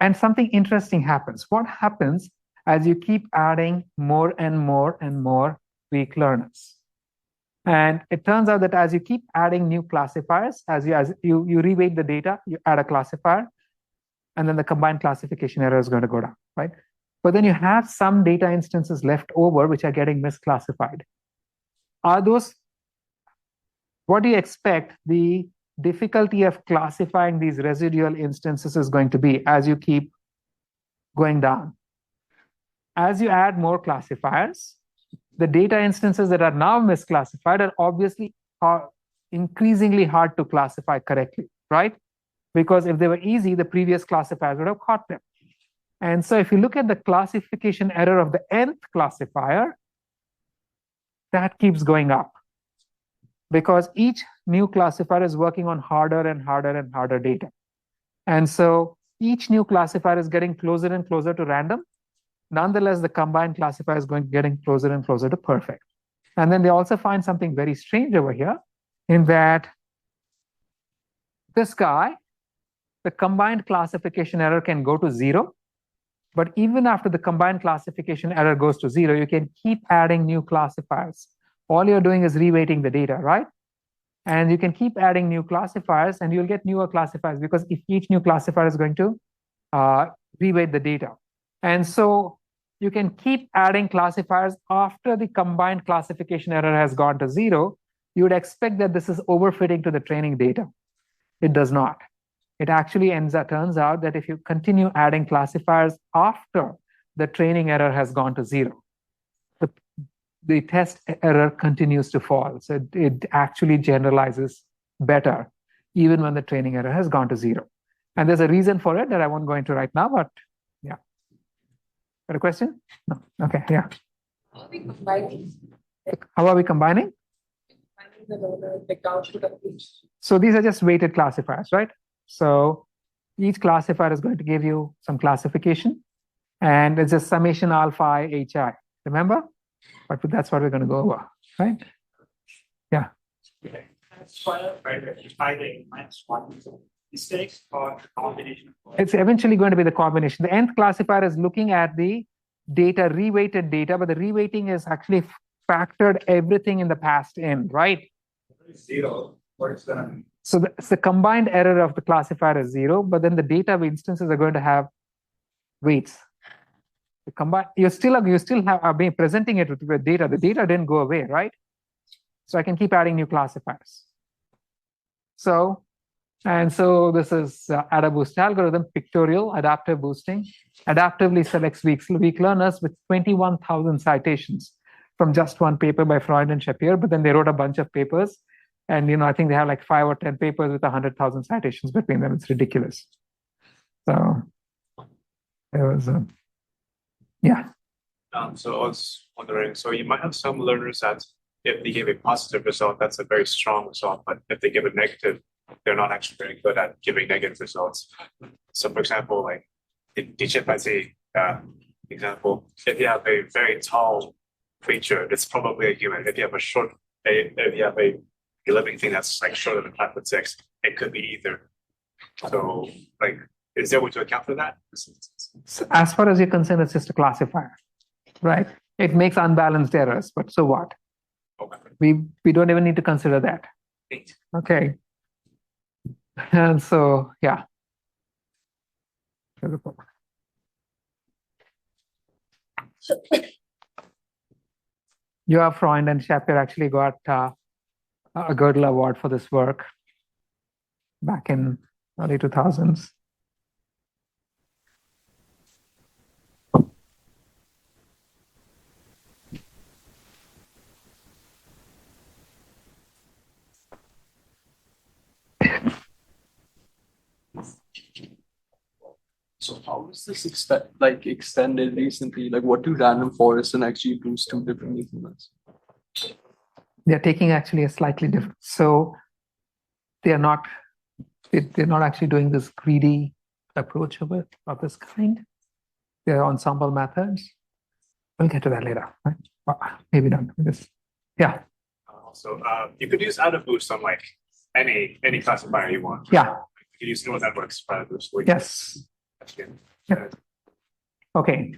And something interesting happens. What happens as you keep adding more and more and more weak learners? And it turns out that as you keep adding new classifiers, as you reweight the data, you add a classifier, and then the combined classification error is going to go down, right? But then you have some data instances left over which are getting misclassified. Are those, what do you expect the difficulty of classifying these residual instances is going to be as you keep going down? As you add more classifiers, the data instances that are now misclassified are obviously increasingly hard to classify correctly, right? Because if they were easy, the previous classifiers would have caught them. And so if you look at the classification error of the nth classifier, that keeps going up because each new classifier is working on harder and harder and harder data. And so each new classifier is getting closer and closer to random. Nonetheless, the combined classifier is getting closer and closer to perfect. And then they also find something very strange over here in that this guy, the combined classification error can go to 0. But even after the combined classification error goes to 0, you can keep adding new classifiers. All you're doing is reweighting the data, right? And you can keep adding new classifiers and you'll get newer classifiers because if each new classifier is going to reweight the data. And so you can keep adding classifiers after the combined classification error has gone to 0. You would expect that this is overfitting to the training data. It does not. It actually turns out that if you continue adding classifiers after the training error has gone to 0, the test error continues to fall. So it actually generalizes better even when the training error has gone to 0. And there's a reason for it that I won't go into right now, but yeah. Got a question? No. Okay, yeah. How are we combining? How are we combining? Combining the learner, like down to the page. So these are just weighted classifiers, right? So each classifier is going to give you some classification, and it's a summation alpha I hi. Remember? But that's what we're going to go over, right? Yeah. Finding -1 mistakes or combination. It's eventually going to be the combination. The nth classifier is looking at the data, reweighted data, but the reweighting is actually factored everything in the past in, right? 0. What is that? So the combined error of the classifier is 0, but then the data instances are going to have weights. The combine, you still are being presenting it with data. The data didn't go away, right? So I can keep adding new classifiers. So this is AdaBoost algorithm, pictorial adaptive boosting, adaptively selects weak learners with 21,000 citations from just one paper by Freund and Shapiro, but then they wrote a bunch of papers. And I think they have like 5 or 10 papers with 100,000 citations between them. It's ridiculous. So there was yeah. So I was wondering, so you might have some learners that if they give a positive result, that's a very strong result. But if they give a negative, they're not actually very good at giving negative results. So for example, like the chimpanzee example, if you have a very tall creature, it's probably a human. If you have a living thing that's like shorter than 5'6", it could be either. So like, is there a way to account for that? So as far as you're concerned, it's just a classifier, right? It makes unbalanced errors, but so what? Okay. We don't even need to consider that. Okay. And so yeah. You have Freund and Shapiro actually got a Gödel Award for this work back in early 2000s. So how is this extended recently? Like what do random forests and XGBoost do differently from this? They're taking actually a slightly different. So they're not actually doing this greedy approach of this kind. They're ensemble methods. We'll get to that later. Right? Maybe not this. Yeah. Also, you could use out of boost on like any classifier you want. Yeah. You could use neural networks for out of boost. Yes. Yep. Okay.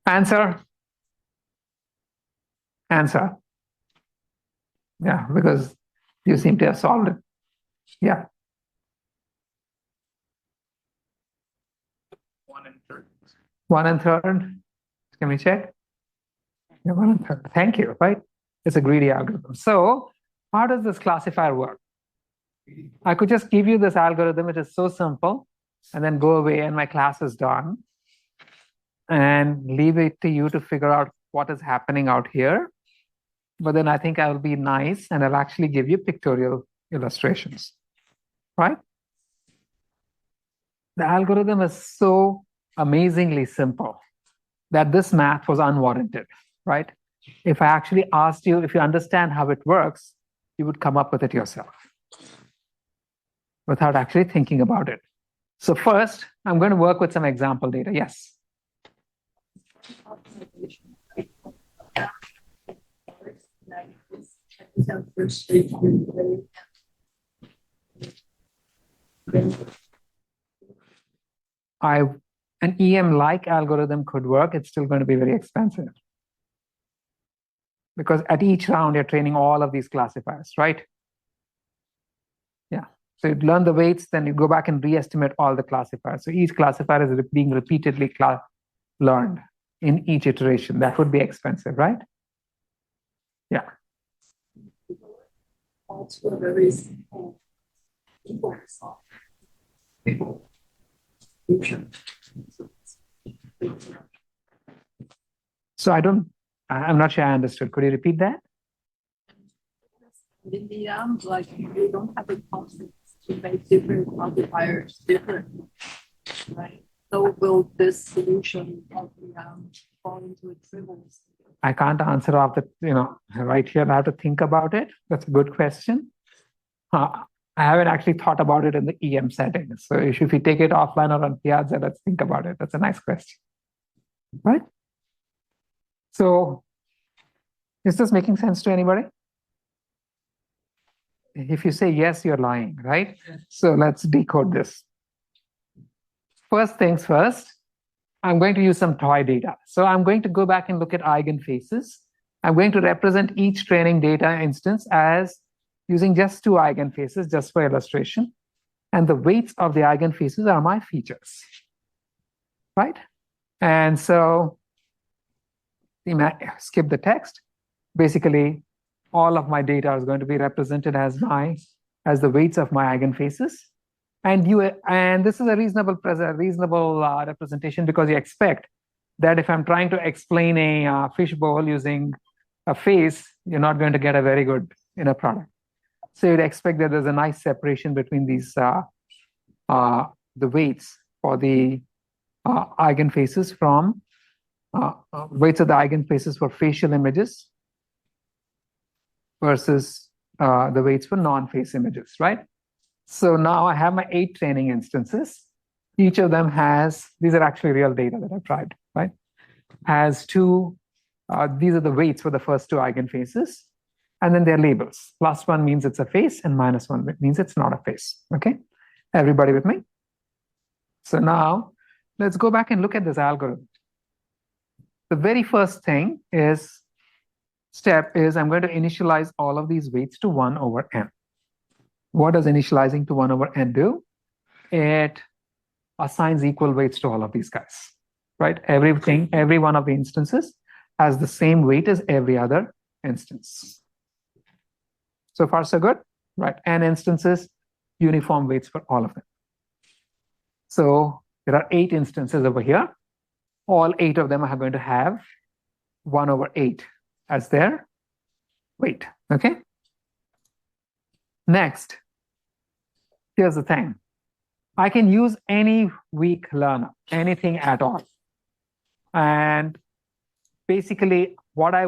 Answer. Yeah, because you seem to have solved it. Yeah. 1 1/3. 1 1/3. Can we check? Yeah, 1 1/3. Thank you. Right. It's a greedy algorithm. So how does this classifier work? I could just give you this algorithm. It is so simple, and then go away and my class is done, and leave it to you to figure out what is happening out here. But then I think I'll be nice and I'll actually give you pictorial illustrations, right? The algorithm is so amazingly simple that this math was unwarranted, right? If I actually asked you, if you understand how it works, you would come up with it yourself without actually thinking about it. So first, I'm going to work with some example data. Yes. An EM-like algorithm could work. It's still going to be very expensive because at each round you're training all of these classifiers, right? Yeah. So you learn the weights, then you go back and re-estimate all the classifiers. So each classifier is being repeatedly learned in each iteration. That would be expensive, right? Yeah. So I'm not sure I understood. Could you repeat that? In the end, like you don't have a constant to make different multipliers different, right? So will this solution of the fall into a trivial? I can't answer off the, right here. I have to think about it. That's a good question. I haven't actually thought about it in the EM setting. So if we take it offline or on Piazza, let's think about it. That's a nice question, right? So is this making sense to anybody? If you say yes, you're lying, right? So let's decode this. First things first, I'm going to use some toy data. So I'm going to go back and look at eigenfaces. I'm going to represent each training data instance as using just 2 eigenfaces, just for illustration. And the weights of the eigenfaces are my features, right? And so, skip the text. Basically, all of my data is going to be represented as the weights of my eigenfaces. And this is a reasonable representation because you expect that if I'm trying to explain a fishbowl using a face, you're not going to get a very good product. So you'd expect that there's a nice separation between these the weights for the eigenfaces from weights of the eigenfaces for facial images versus the weights for non-face images, right? So now I have my 8 training instances. Each of them these are actually real data that I've tried, right? Has 2, these are the weights for the first 2 eigenfaces. And then they're labels. +1 means it's a face and -1 means it's not a face, okay? Everybody with me? So now let's go back and look at this algorithm. The very first step is I'm going to initialize all of these weights to 1 over n. What does initializing to 1 over n do? It assigns equal weights to all of these guys, right? Every one of the instances has the same weight as every other instance. So far, so good, right? N instances, uniform weights for all of them. So there are 8 instances over here. All 8 of them are going to have 1 over 8 as their weight, okay? Next, here's the thing. I can use any weak learner, anything at all. And basically what I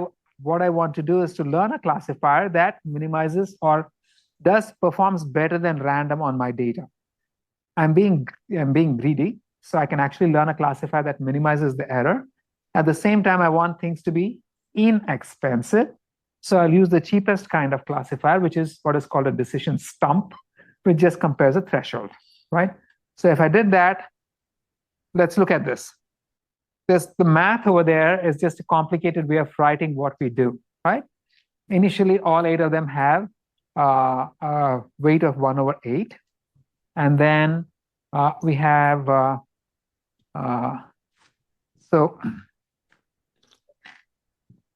want to do is to learn a classifier that minimizes or performs better than random on my data. I'm being greedy, so I can actually learn a classifier that minimizes the error. At the same time, I want things to be inexpensive. So I'll use the cheapest kind of classifier, which is what is called a decision stump, which just compares a threshold, right? So if I did that, let's look at this. The math over there is just a complicated way of writing what we do, right? Initially, all 8 of them have a weight of 1/8. And then we have, so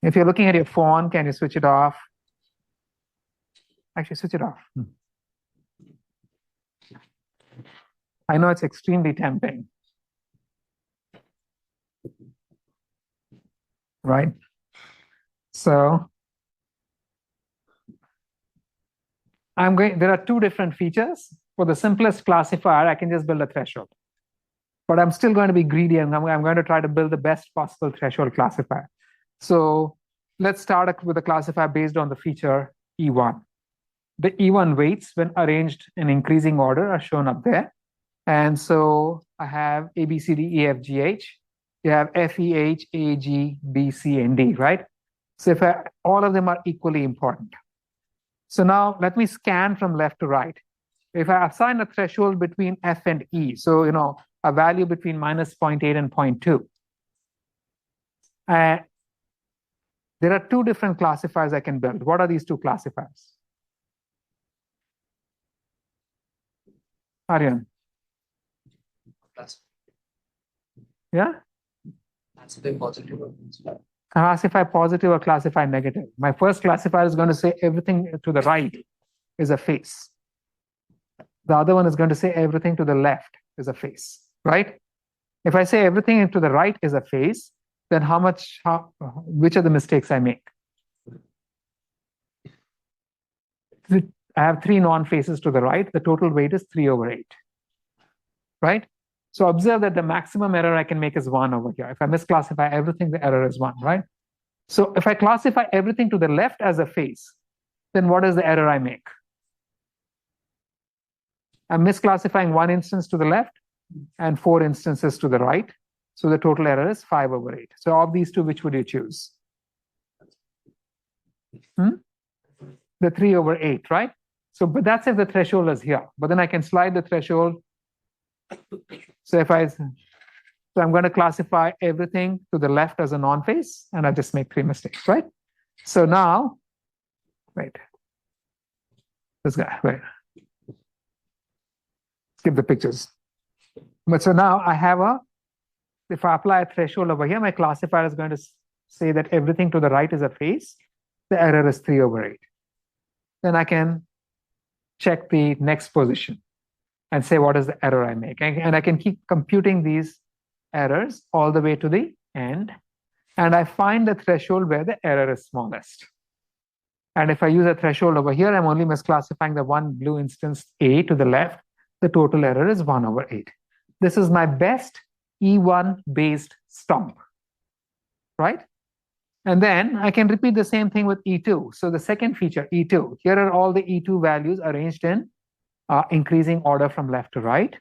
if you're looking at your phone, can you switch it off? Actually, switch it off. I know it's extremely tempting. Right? So there are 2 different features. For the simplest classifier, I can just build a threshold. But I'm still going to be greedy, and I'm going to try to build the best possible threshold classifier. So let's start with a classifier based on the feature E1. The E1 weights, when arranged in increasing order, are shown up there. And so I have A, B, C, D, E, F, G, H. You have F, E, H, A, G, B, C, and D, right? So if all of them are equally important. So now let me scan from left to right. If I assign a threshold between F and E, so a value between -0.8 and 0.2, there are 2 different classifiers I can build. What are these 2 classifiers? Aryan? Yeah? Classify positive. Classify positive or classify negative. My first classifier is going to say everything to the right is a face. The other one is going to say everything to the left is a face, right? If I say everything to the right is a face, then which are the mistakes I make? I have 3 non-faces to the right. The total weight is 3/8, right? So observe that the maximum error I can make is 1 over here. If I misclassify everything, the error is 1, right? So if I classify everything to the left as a face, then what is the error I make? I'm misclassifying 1 instance to the left and 4 instances to the right. So the total error is 5/8. So of these 2, which would you choose? The 3/8, right? So, but that's if the threshold is here. But then I can slide the threshold. So I'm going to classify everything to the left as a non-face, and I just make 3 mistakes, right? So now, wait. This guy, wait. Skip the pictures. But so now I have if I apply a threshold over here, my classifier is going to say that everything to the right is a face. The error is 3/8. Then I can check the next position and say what is the error I make. And I can keep computing these errors all the way to the end. And I find the threshold where the error is smallest. And if I use a threshold over here, I'm only misclassifying the 1 blue instance A to the left. The total error is 1/8. This is my best E1 based stump, right? And then I can repeat the same thing with E2. So the second feature, E2, here are all the E2 values arranged in increasing order from left to right.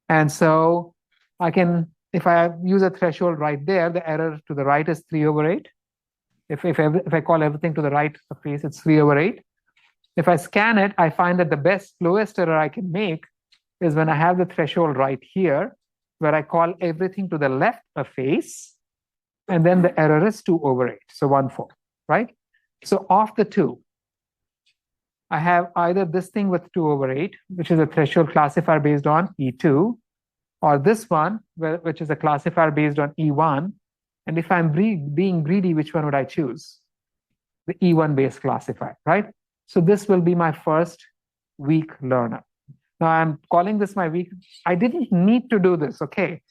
And so I can, if I use a threshold right there, the error to the right is 3/8. If I call everything to the right of face, it's 3/8. If I scan it, I find that the lowest error I can make is when I have the threshold right here, where I call everything to the left of face, and then the error is 2/8, so 1/4, right? So of the 2, I have either this thing with 2/8, which is a threshold classifier based on E2, or this one, which is a classifier based on E1. And if I'm being greedy, which one would I choose? The E1 based classifier, right? So this will be my first weak learner. Now I'm calling this my weak. I didn't need to do this, okay?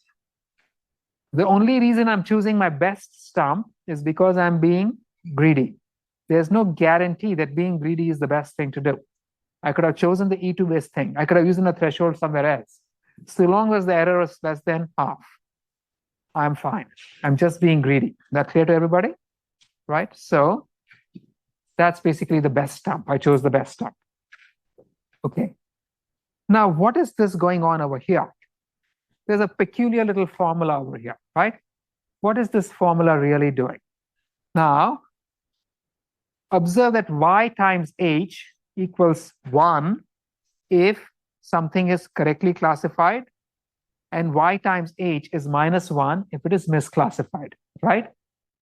The only reason I'm choosing my best stump is because I'm being greedy. There's no guarantee that being greedy is the best thing to do. I could have chosen the E2 based thing. I could have used a threshold somewhere else. So long as the error is less than half, I'm fine. I'm just being greedy. That clear to everybody? Right? So that's basically the best stump. I chose the best stump. Okay. Now, what is this going on over here? There's a peculiar little formula over here, right? What is this formula really doing? Now, observe that y times h equals 1 if something is correctly classified, and y times h is -1 if it is misclassified, right?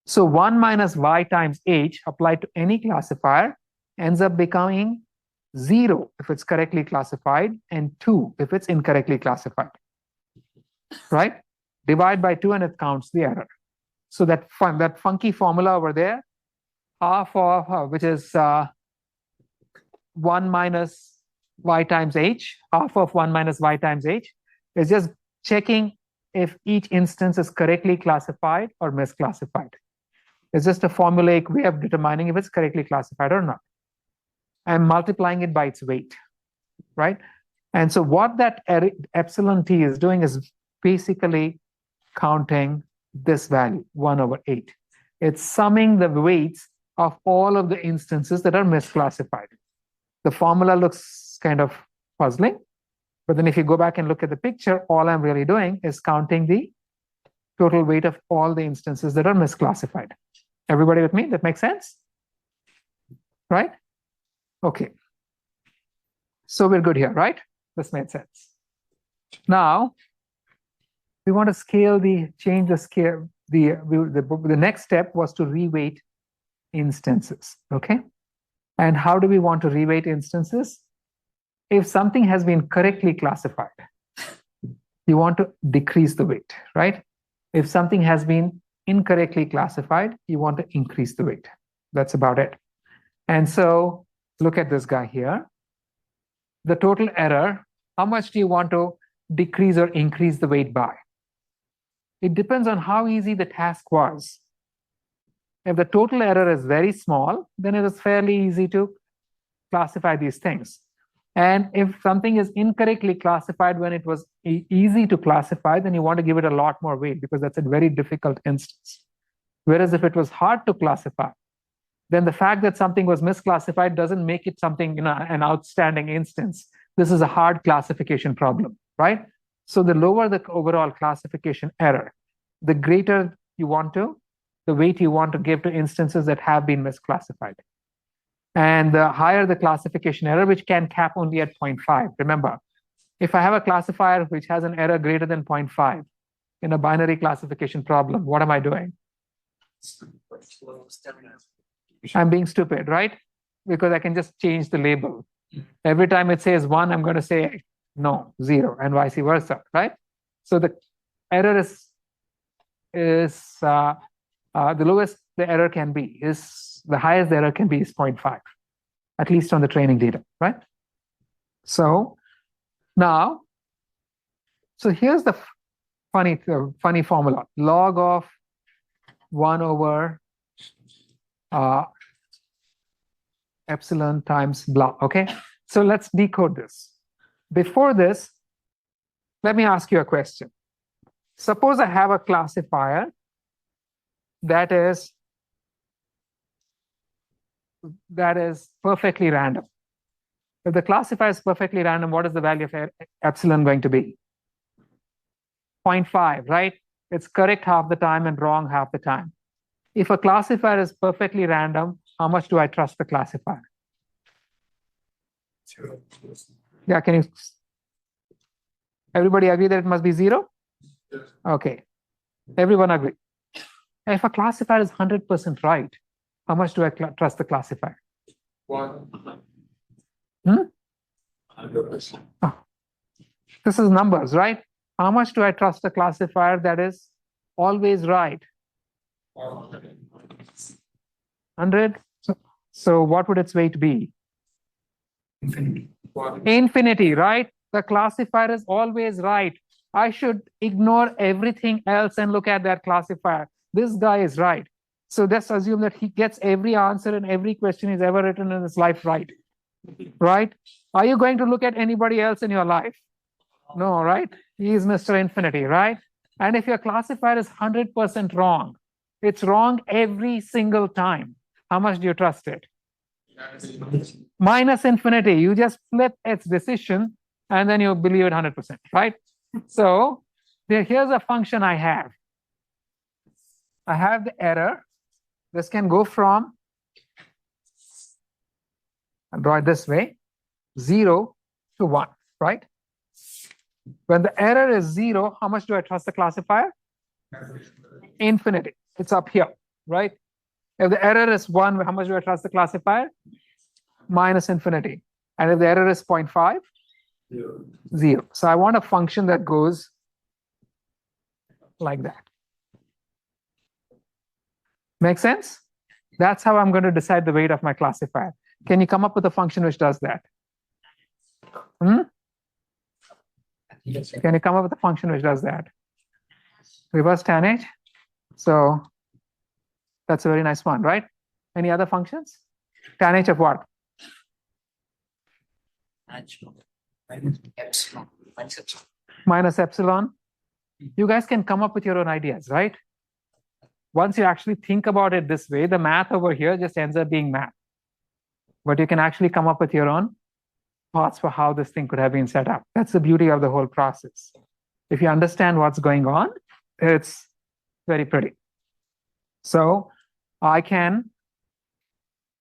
So 1 minus y times h applied to any classifier ends up becoming 0 if it's correctly classified and 2 if it's incorrectly classified, right? Divide by 2 and it counts the error. So that funky formula over there, half of which is 1 minus y times h, half of 1 minus y times h, is just checking if each instance is correctly classified or misclassified. It's just a formulaic way of determining if it's correctly classified or not. I'm multiplying it by its weight, right? And so what that epsilon t is doing is basically counting this value, 1 over 8. It's summing the weights of all of the instances that are misclassified. The formula looks kind of puzzling, but then if you go back and look at the picture, all I'm really doing is counting the total weight of all the instances that are misclassified. Everybody with me? That makes sense? Right? Okay. So we're good here, right? This made sense. Now, we want to change the scale. The next step was to reweight instances, okay? And how do we want to reweight instances? If something has been correctly classified, you want to decrease the weight, right? If something has been incorrectly classified, you want to increase the weight. That's about it. And so look at this guy here. The total error, how much do you want to decrease or increase the weight by? It depends on how easy the task was. If the total error is very small, then it is fairly easy to classify these things. And if something is incorrectly classified when it was easy to classify, then you want to give it a lot more weight because that's a very difficult instance. Whereas if it was hard to classify, then the fact that something was misclassified doesn't make it something, an outstanding instance. This is a hard classification problem, right? So the lower the overall classification error, the greater the weight you want to give to instances that have been misclassified. And the higher the classification error, which can cap only at 0.5. Remember, if I have a classifier which has an error greater than 0.5 in a binary classification problem, what am I doing? I'm being stupid, right? Because I can just change the label. Every time it says 1, I'm going to say no, 0, and vice versa, right? So the error is the lowest the error can be is the highest the error can be is 0.5, at least on the training data, right? So now, so here's the funny formula: log of 1 over epsilon times blah. Okay, so let's decode this. Before this, let me ask you a question. Suppose I have a classifier that is perfectly random. If the classifier is perfectly random, what is the value of epsilon going to be? 0.5, right? It's correct half the time and wrong half the time. If a classifier is perfectly random, how much do I trust the classifier? Yeah, can you? Everybody agree that it must be 0? Yes. Okay. Everyone agree. If a classifier is 100% right, how much do I trust the classifier? 1. Oh. This is numbers, right? How much do I trust a classifier that is always right? 100? So what would its weight be? Infinity, right? The classifier is always right. I should ignore everything else and look at that classifier. This guy is right. So let's assume that he gets every answer and every question he's ever written in his life right. Right? Are you going to look at anybody else in your life? No, right? E is Mr. Infinity, right? And if your classifier is 100% wrong, it's wrong every single time. How much do you trust it? Minus infinity. You just flip its decision and then you believe it 100%, right? So here's a function I have. I have the error. This can go from, I'll draw it this way, 0 to 1, right? When the error is 0, how much do I trust the classifier? Infinity. It's up here, right? If the error is 1, how much do I trust the classifier? Minus infinity. And if the error is 0.5? 0. So I want a function that goes like that. Make sense? That's how I'm going to decide the weight of my classifier. Can you come up with a function which does that? Can you come up with a function which does that? Reverse tanh. So that's a very nice one, right? Any other functions? Tanh of what? Minus epsilon. You guys can come up with your own ideas, right? Once you actually think about it this way, the math over here just ends up being math. But you can actually come up with your own thoughts for how this thing could have been set up. That's the beauty of the whole process. If you understand what's going on, it's very pretty. So I can,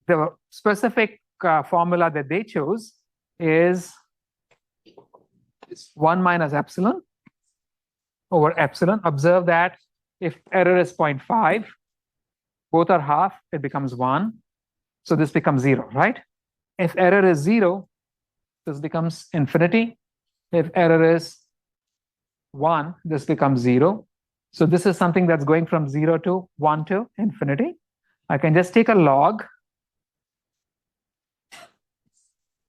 the specific formula that they chose is 1 minus epsilon over epsilon. Observe that if error is 0.5, both are half, it becomes 1. So this becomes 0, right? If error is 0, this becomes infinity. If error is 1, this becomes 0. So this is something that's going from 0 to 1 to infinity. I can just take a log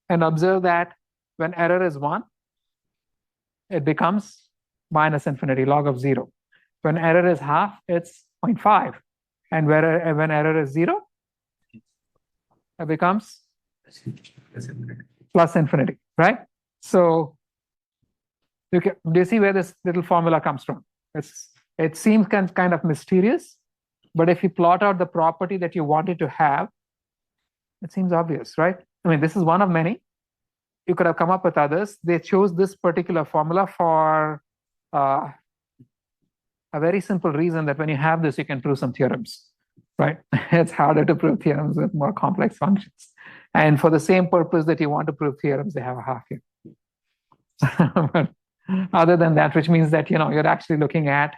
and observe that when error is 1, it becomes minus infinity, log of 0. When error is half, it's 0.5. And when error is 0, it becomes plus infinity, right? So do you see where this little formula comes from? It seems kind of mysterious, but if you plot out the property that you wanted to have, it seems obvious, right? I mean, this is one of many. You could have come up with others. They chose this particular formula for a very simple reason that when you have this, you can prove some theorems, right? It's harder to prove theorems with more complex functions. And for the same purpose that you want to prove theorems, they have a half here. But other than that, which means that, you're actually looking at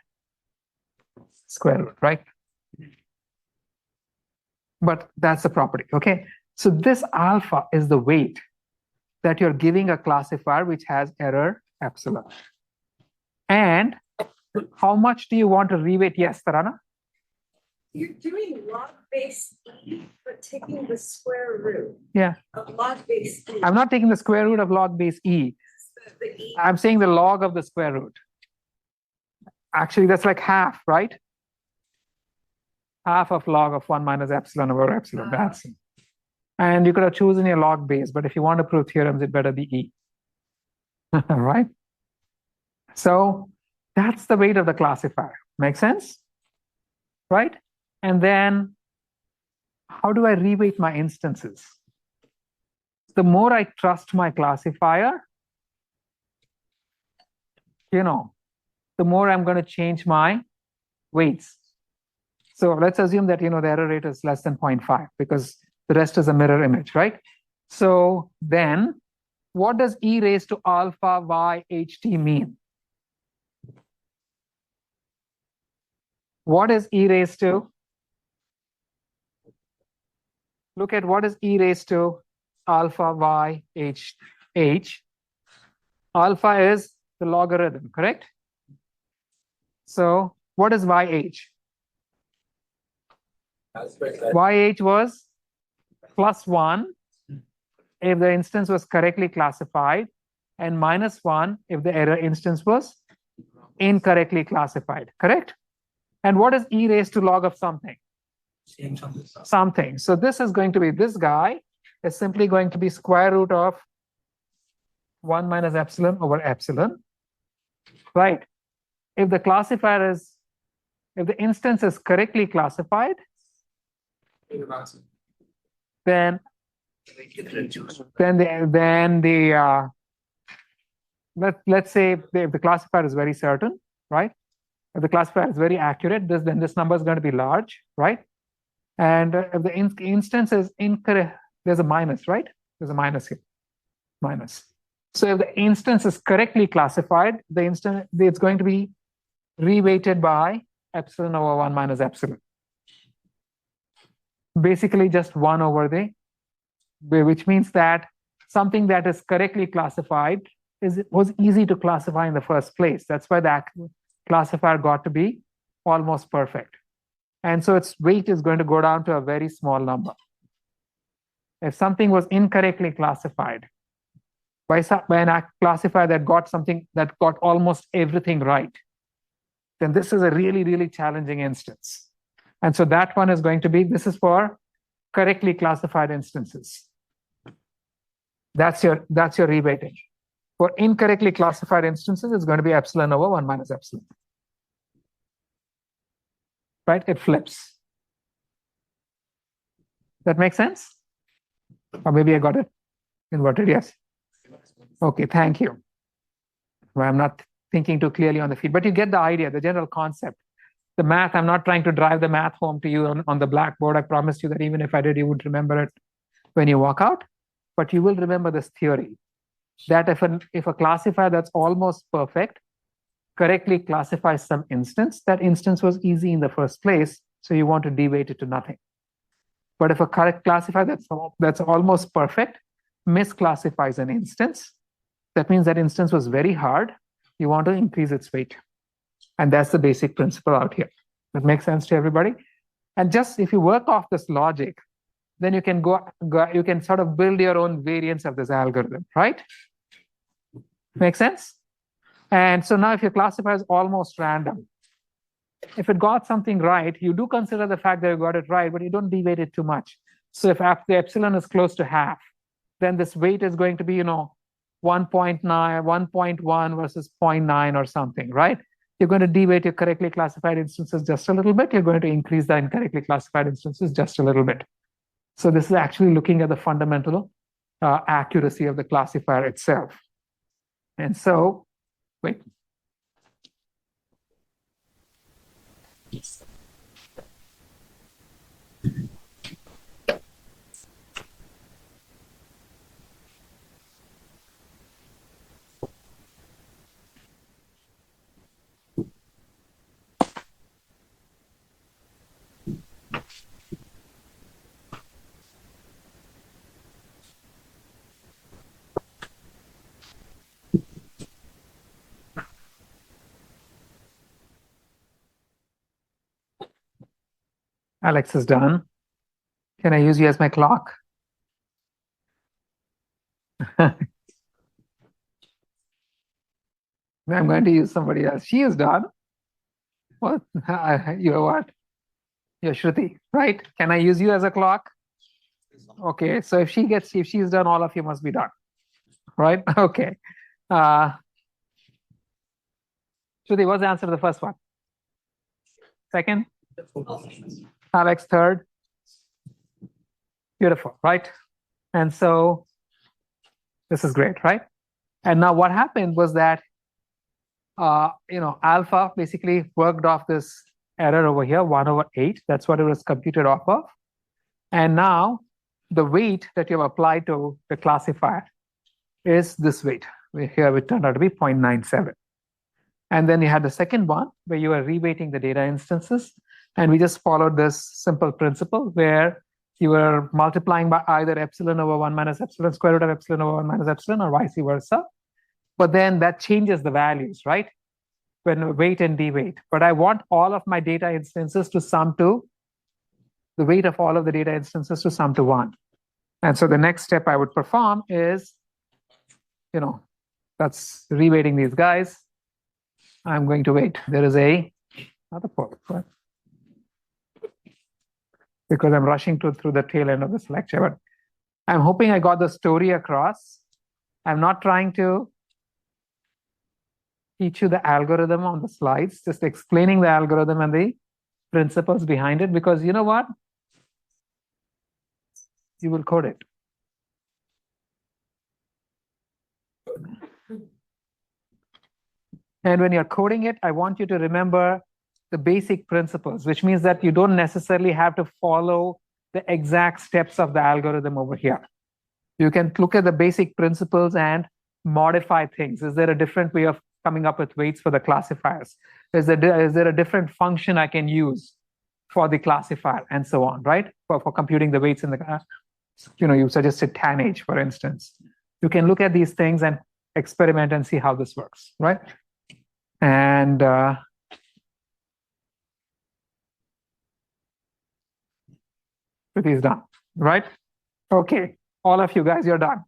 square root, right? But that's the property, okay? So this alpha is the weight that you're giving a classifier which has error epsilon. And how much do you want to reweight? Yes, Tarana? You're doing log base E, but taking the square root Yeah. of log base E. I'm not taking the square root of log base E. The E. I'm saying the log of the square root. Actually, that's like half, right? Half of log of 1 minus epsilon over epsilon. That's it. And you could have chosen your log base, but if you want to prove theorems, it better be E. Right? So that's the weight of the classifier. Make sense? Right? And then how do I reweight my instances? The more I trust my classifier, the more I'm going to change my weights. So let's assume that, the error rate is less than 0.5 because the rest is a mirror image, right? So then what does e raised to alpha y ht mean? What is e raised to? Look at what is e raised to alpha y h. Alpha is the logarithm, correct? So what is yh? Yh was +1 if the instance was correctly classified, and -1 if the error instance was incorrectly classified, correct? And what is e raised to log of something? Something. So this is going to be, this guy is simply going to be square root of 1 minus epsilon over epsilon. right? If the classifier is, if the instance is correctly classified, then let's say if the classifier is very certain, right? If the classifier is very accurate, then this number is going to be large, right? And if the instance is incorrect, there's a minus, right? There's a minus here, minus. So if the instance is correctly classified, the instance, it's going to be reweighted by epsilon over 1 minus epsilon. Basically just 1 over the, which means that something that is correctly classified was easy to classify in the first place. That's why the classifier got to be almost perfect. And so its weight is going to go down to a very small number. If something was incorrectly classified by a classifier that got something that got almost everything right, then this is a really, really challenging instance. And so that one is going to be, this is for correctly classified instances. That's your reweighting. For incorrectly classified instances, it's going to be epsilon over 1 minus epsilon. Right? It flips. That makes sense? Or maybe I got it inverted, yes. Okay, thank you. Well, I'm not thinking too clearly on the feed, but you get the idea, the general concept. The math, I'm not trying to drive the math home to you on the blackboard. I promised you that even if I did, you would remember it when you walk out. But you will remember this theory, that if a classifier that's almost perfect correctly classifies some instance, that instance was easy in the first place, so you want to deweight it to nothing. But if a correct classifier that's almost perfect misclassifies an instance, that means that instance was very hard, you want to increase its weight. And that's the basic principle out here. That makes sense to everybody? And just if you work off this logic, then you can you can sort of build your own variants of this algorithm, right? Make sense? And so now if your classifier is almost random, if it got something right, you do consider the fact that you got it right, but you don't deweight it too much. So if the epsilon is close to half, then this weight is going to be, 1.9, 1.1 versus 0.9 or something, right? You're going to deweight your correctly classified instances just a little bit. You're going to increase the incorrectly classified instances just a little bit. So this is actually looking at the fundamental accuracy of the classifier itself. And so, wait. Alex is done. Can I use you as my clock? I'm going to use somebody else. She is done. What? You're what? You're Shruti, right? Can I use you as a clock? Okay, so if she's done, all of you must be done. Right? Okay. Shruti, what's the answer to the first one? Second? Alex, third. Beautiful, right? And so this is great, right? And now what happened was that, alpha basically worked off this error over here, 1/8. That's what it was computed off of. And now the weight that you have applied to the classifier is this weight. Here it turned out to be 0.97. And then you had the second one where you were reweighting the data instances. And we just followed this simple principle where you were multiplying by either epsilon over 1 minus epsilon, square root of epsilon over 1 minus epsilon, or vice versa. But then that changes the values, right? When weight and deweight. But I want all of my data instances to sum to, the weight of all of the data instances to sum to 1. And so the next step I would perform is, that's reweighting these guys. I'm going to wait. There is another port, right? Because I'm rushing through the tail end of this lecture, but I'm hoping I got the story across. I'm not trying to teach you the algorithm on the slides, just explaining the algorithm and the principles behind it, because you know what? You will code it. And when you're coding it, I want you to remember the basic principles, which means that you don't necessarily have to follow the exact steps of the algorithm over here. You can look at the basic principles and modify things. Is there a different way of coming up with weights for the classifiers? Is there a different function I can use for the classifier, and so on, right? For computing the weights in the, you suggested tannage, for instance. You can look at these things and experiment and see how this works, right? And Priti's done, right? Okay, all of you guys, you're done.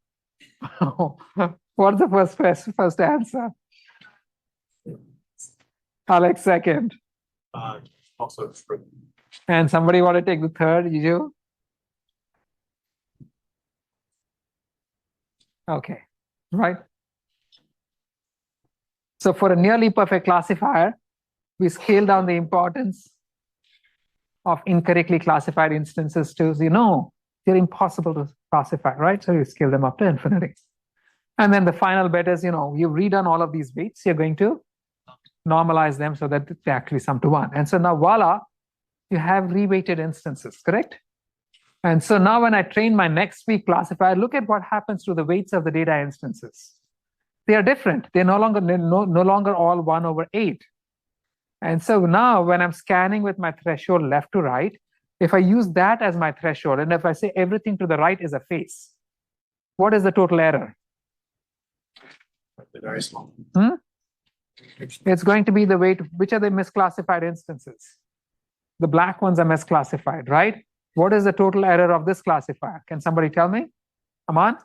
What's the first answer? Alex, second. Also true. And somebody want to take the third? You do? Okay, right. So for a nearly perfect classifier, we scale down the importance of incorrectly classified instances to, they're impossible to classify, right? So you scale them up to infinity. And then the final bet is, you've redone all of these weights, you're going to normalize them so that they actually sum to 1. And so now, voila, you have reweighted instances, correct? And so now when I train my next week classifier, look at what happens to the weights of the data instances. They are different. They're no longer all 1/8. And so now when I'm scanning with my threshold left to right, if I use that as my threshold, and if I say everything to the right is a face, what is the total error? Very small. It's going to be the weight. Which are the misclassified instances? The black ones are misclassified, right? What is the total error of this classifier? Can somebody tell me? Come on.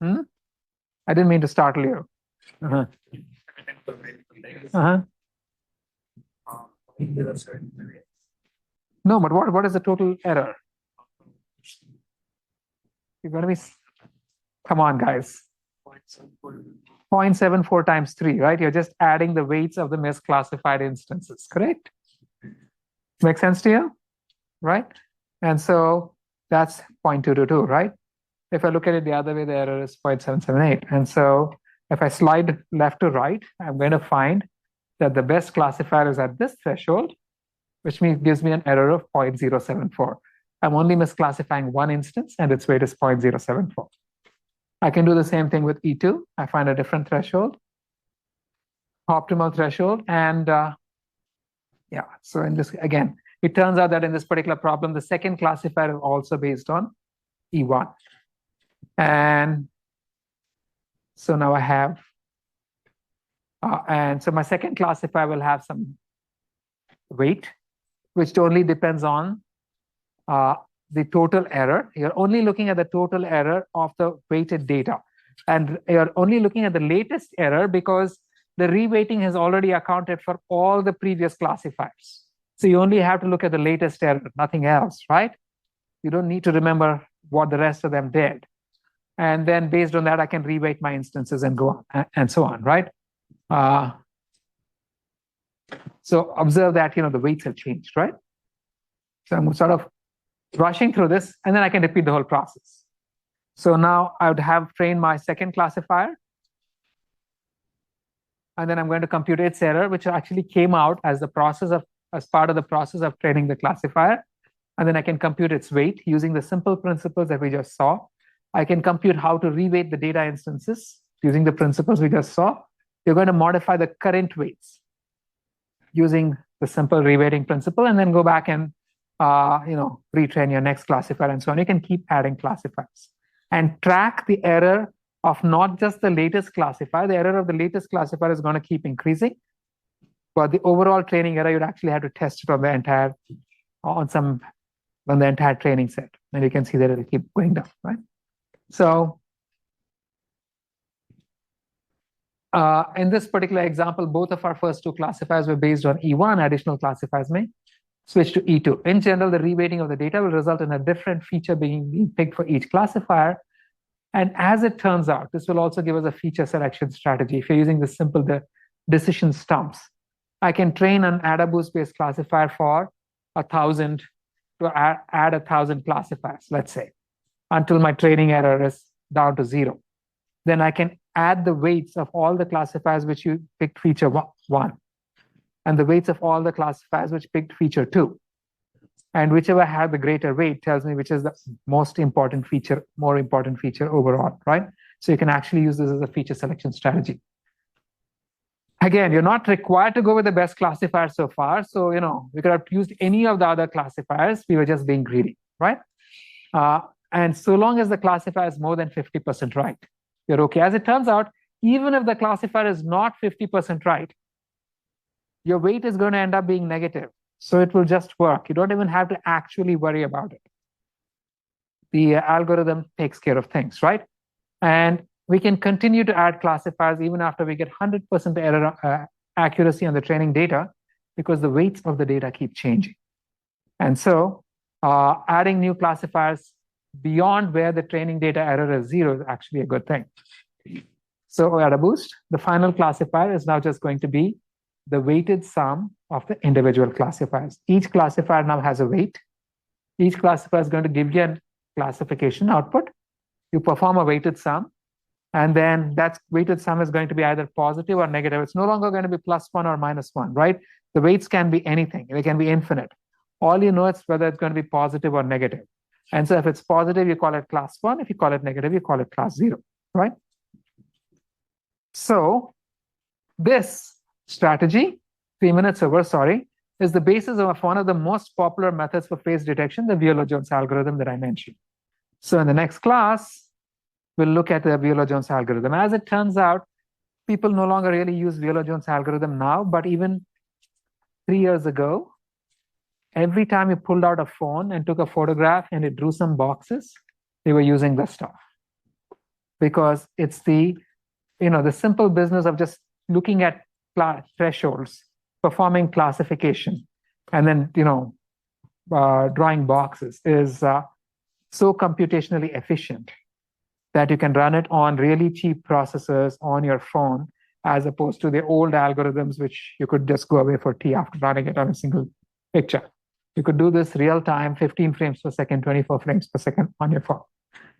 I didn't mean to startle you. No, but what is the total error? You're going to be, come on, guys. 0.74 times 3, right? You're just adding the weights of the misclassified instances, correct? Make sense to you? Right? And so that's 0.222, right? If I look at it the other way, the error is 0.778. And so if I slide left to right, I'm going to find that the best classifier is at this threshold, which means gives me an error of 0.074. I'm only misclassifying one instance and its weight is 0.074. I can do the same thing with E2. I find a different threshold, optimal threshold. And yeah, so in this, again, it turns out that in this particular problem, the second classifier is also based on E1. And so now I have, and so my second classifier will have some weight, which only depends on the total error. You're only looking at the total error of the weighted data. And you're only looking at the latest error because the reweighting has already accounted for all the previous classifiers. So you only have to look at the latest error, nothing else, right? You don't need to remember what the rest of them did. And then based on that, I can reweight my instances and go on and so on, right? So observe that, the weights have changed, right? So I'm sort of rushing through this, and then I can repeat the whole process. So now I would have trained my second classifier, and then I'm going to compute its error, which actually came out as part of the process of training the classifier. And then I can compute its weight using the simple principles that we just saw. I can compute how to reweight the data instances using the principles we just saw. You're going to modify the current weights using the simple reweighting principle, and then go back and retrain your next classifier and so on. You can keep adding classifiers and track the error of not just the latest classifier. The error of the latest classifier is going to keep increasing, but the overall training error, you'd actually have to test it on the entire training set, and you can see that it'll keep going down, right? So in this particular example, both of our first two classifiers were based on E1. Additional classifiers may switch to E2. In general, the reweighting of the data will result in a different feature being picked for each classifier. And as it turns out, this will also give us a feature selection strategy. If you're using the simple decision stumps, I can train an AdaBoost-based classifier for 1,000 to add 1,000 classifiers, let's say, until my training error is down to 0. Then I can add the weights of all the classifiers which you picked feature 1, and the weights of all the classifiers which picked feature 2. And whichever had the greater weight tells me which is the most important feature, more important feature overall, right? So you can actually use this as a feature selection strategy. Again, you're not required to go with the best classifier so far. So, we could have used any of the other classifiers. We were just being greedy, right? And so long as the classifier is more than 50% right, you're okay. As it turns out, even if the classifier is not 50% right, your weight is going to end up being negative. So it will just work. You don't even have to actually worry about it. The algorithm takes care of things, right? And we can continue to add classifiers even after we get 100% error accuracy on the training data, because the weights of the data keep changing. And so adding new classifiers beyond where the training data error is 0 is actually a good thing. So AdaBoost, the final classifier is now just going to be the weighted sum of the individual classifiers. Each classifier now has a weight. Each classifier is going to give you a classification output. You perform a weighted sum, and then that weighted sum is going to be either positive or negative. It's no longer going to be +1 or -1, right? The weights can be anything. They can be infinite. All you know is whether it's going to be positive or negative. And so if it's positive, you call it class 1. If you call it negative, you call it class 0, right? So this strategy, 3 minutes over, sorry, is the basis of one of the most popular methods for phase detection, the Bueller-Jones algorithm that I mentioned. So in the next class, we'll look at the Bueller-Jones algorithm. As it turns out, people no longer really use Bueller-Jones algorithm now, but even 3 years ago, every time you pulled out a phone and took a photograph and it drew some boxes, they were using this stuff. Because it's the simple business of just looking at thresholds, performing classification, and then drawing boxes is so computationally efficient that you can run it on really cheap processors on your phone, as opposed to the old algorithms which you could just go away for tea after running it on a single picture. You could do this real time, 15 frames per second, 24 frames per second on your phone.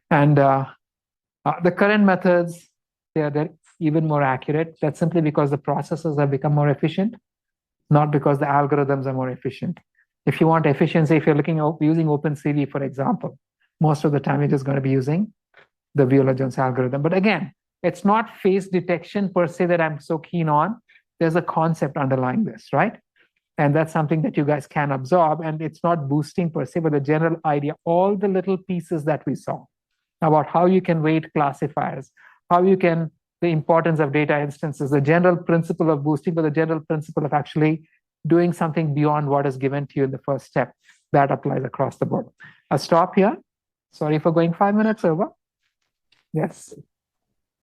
And the current methods, they're even more accurate. That's simply because the processors have become more efficient, not because the algorithms are more efficient. If you want efficiency, if you're using OpenCV, for example, most of the time you're just going to be using the Bueller-Jones algorithm. But again, it's not phase detection per se that I'm so keen on. There's a concept underlying this, right? And that's something that you guys can absorb. And it's not boosting per se, but the general idea, all the little pieces that we saw about how you can weight classifiers, how you can, the importance of data instances, the general principle of boosting, but the general principle of actually doing something beyond what is given to you in the first step, that applies across the board. I'll stop here. Sorry for going 5 minutes over. Yes.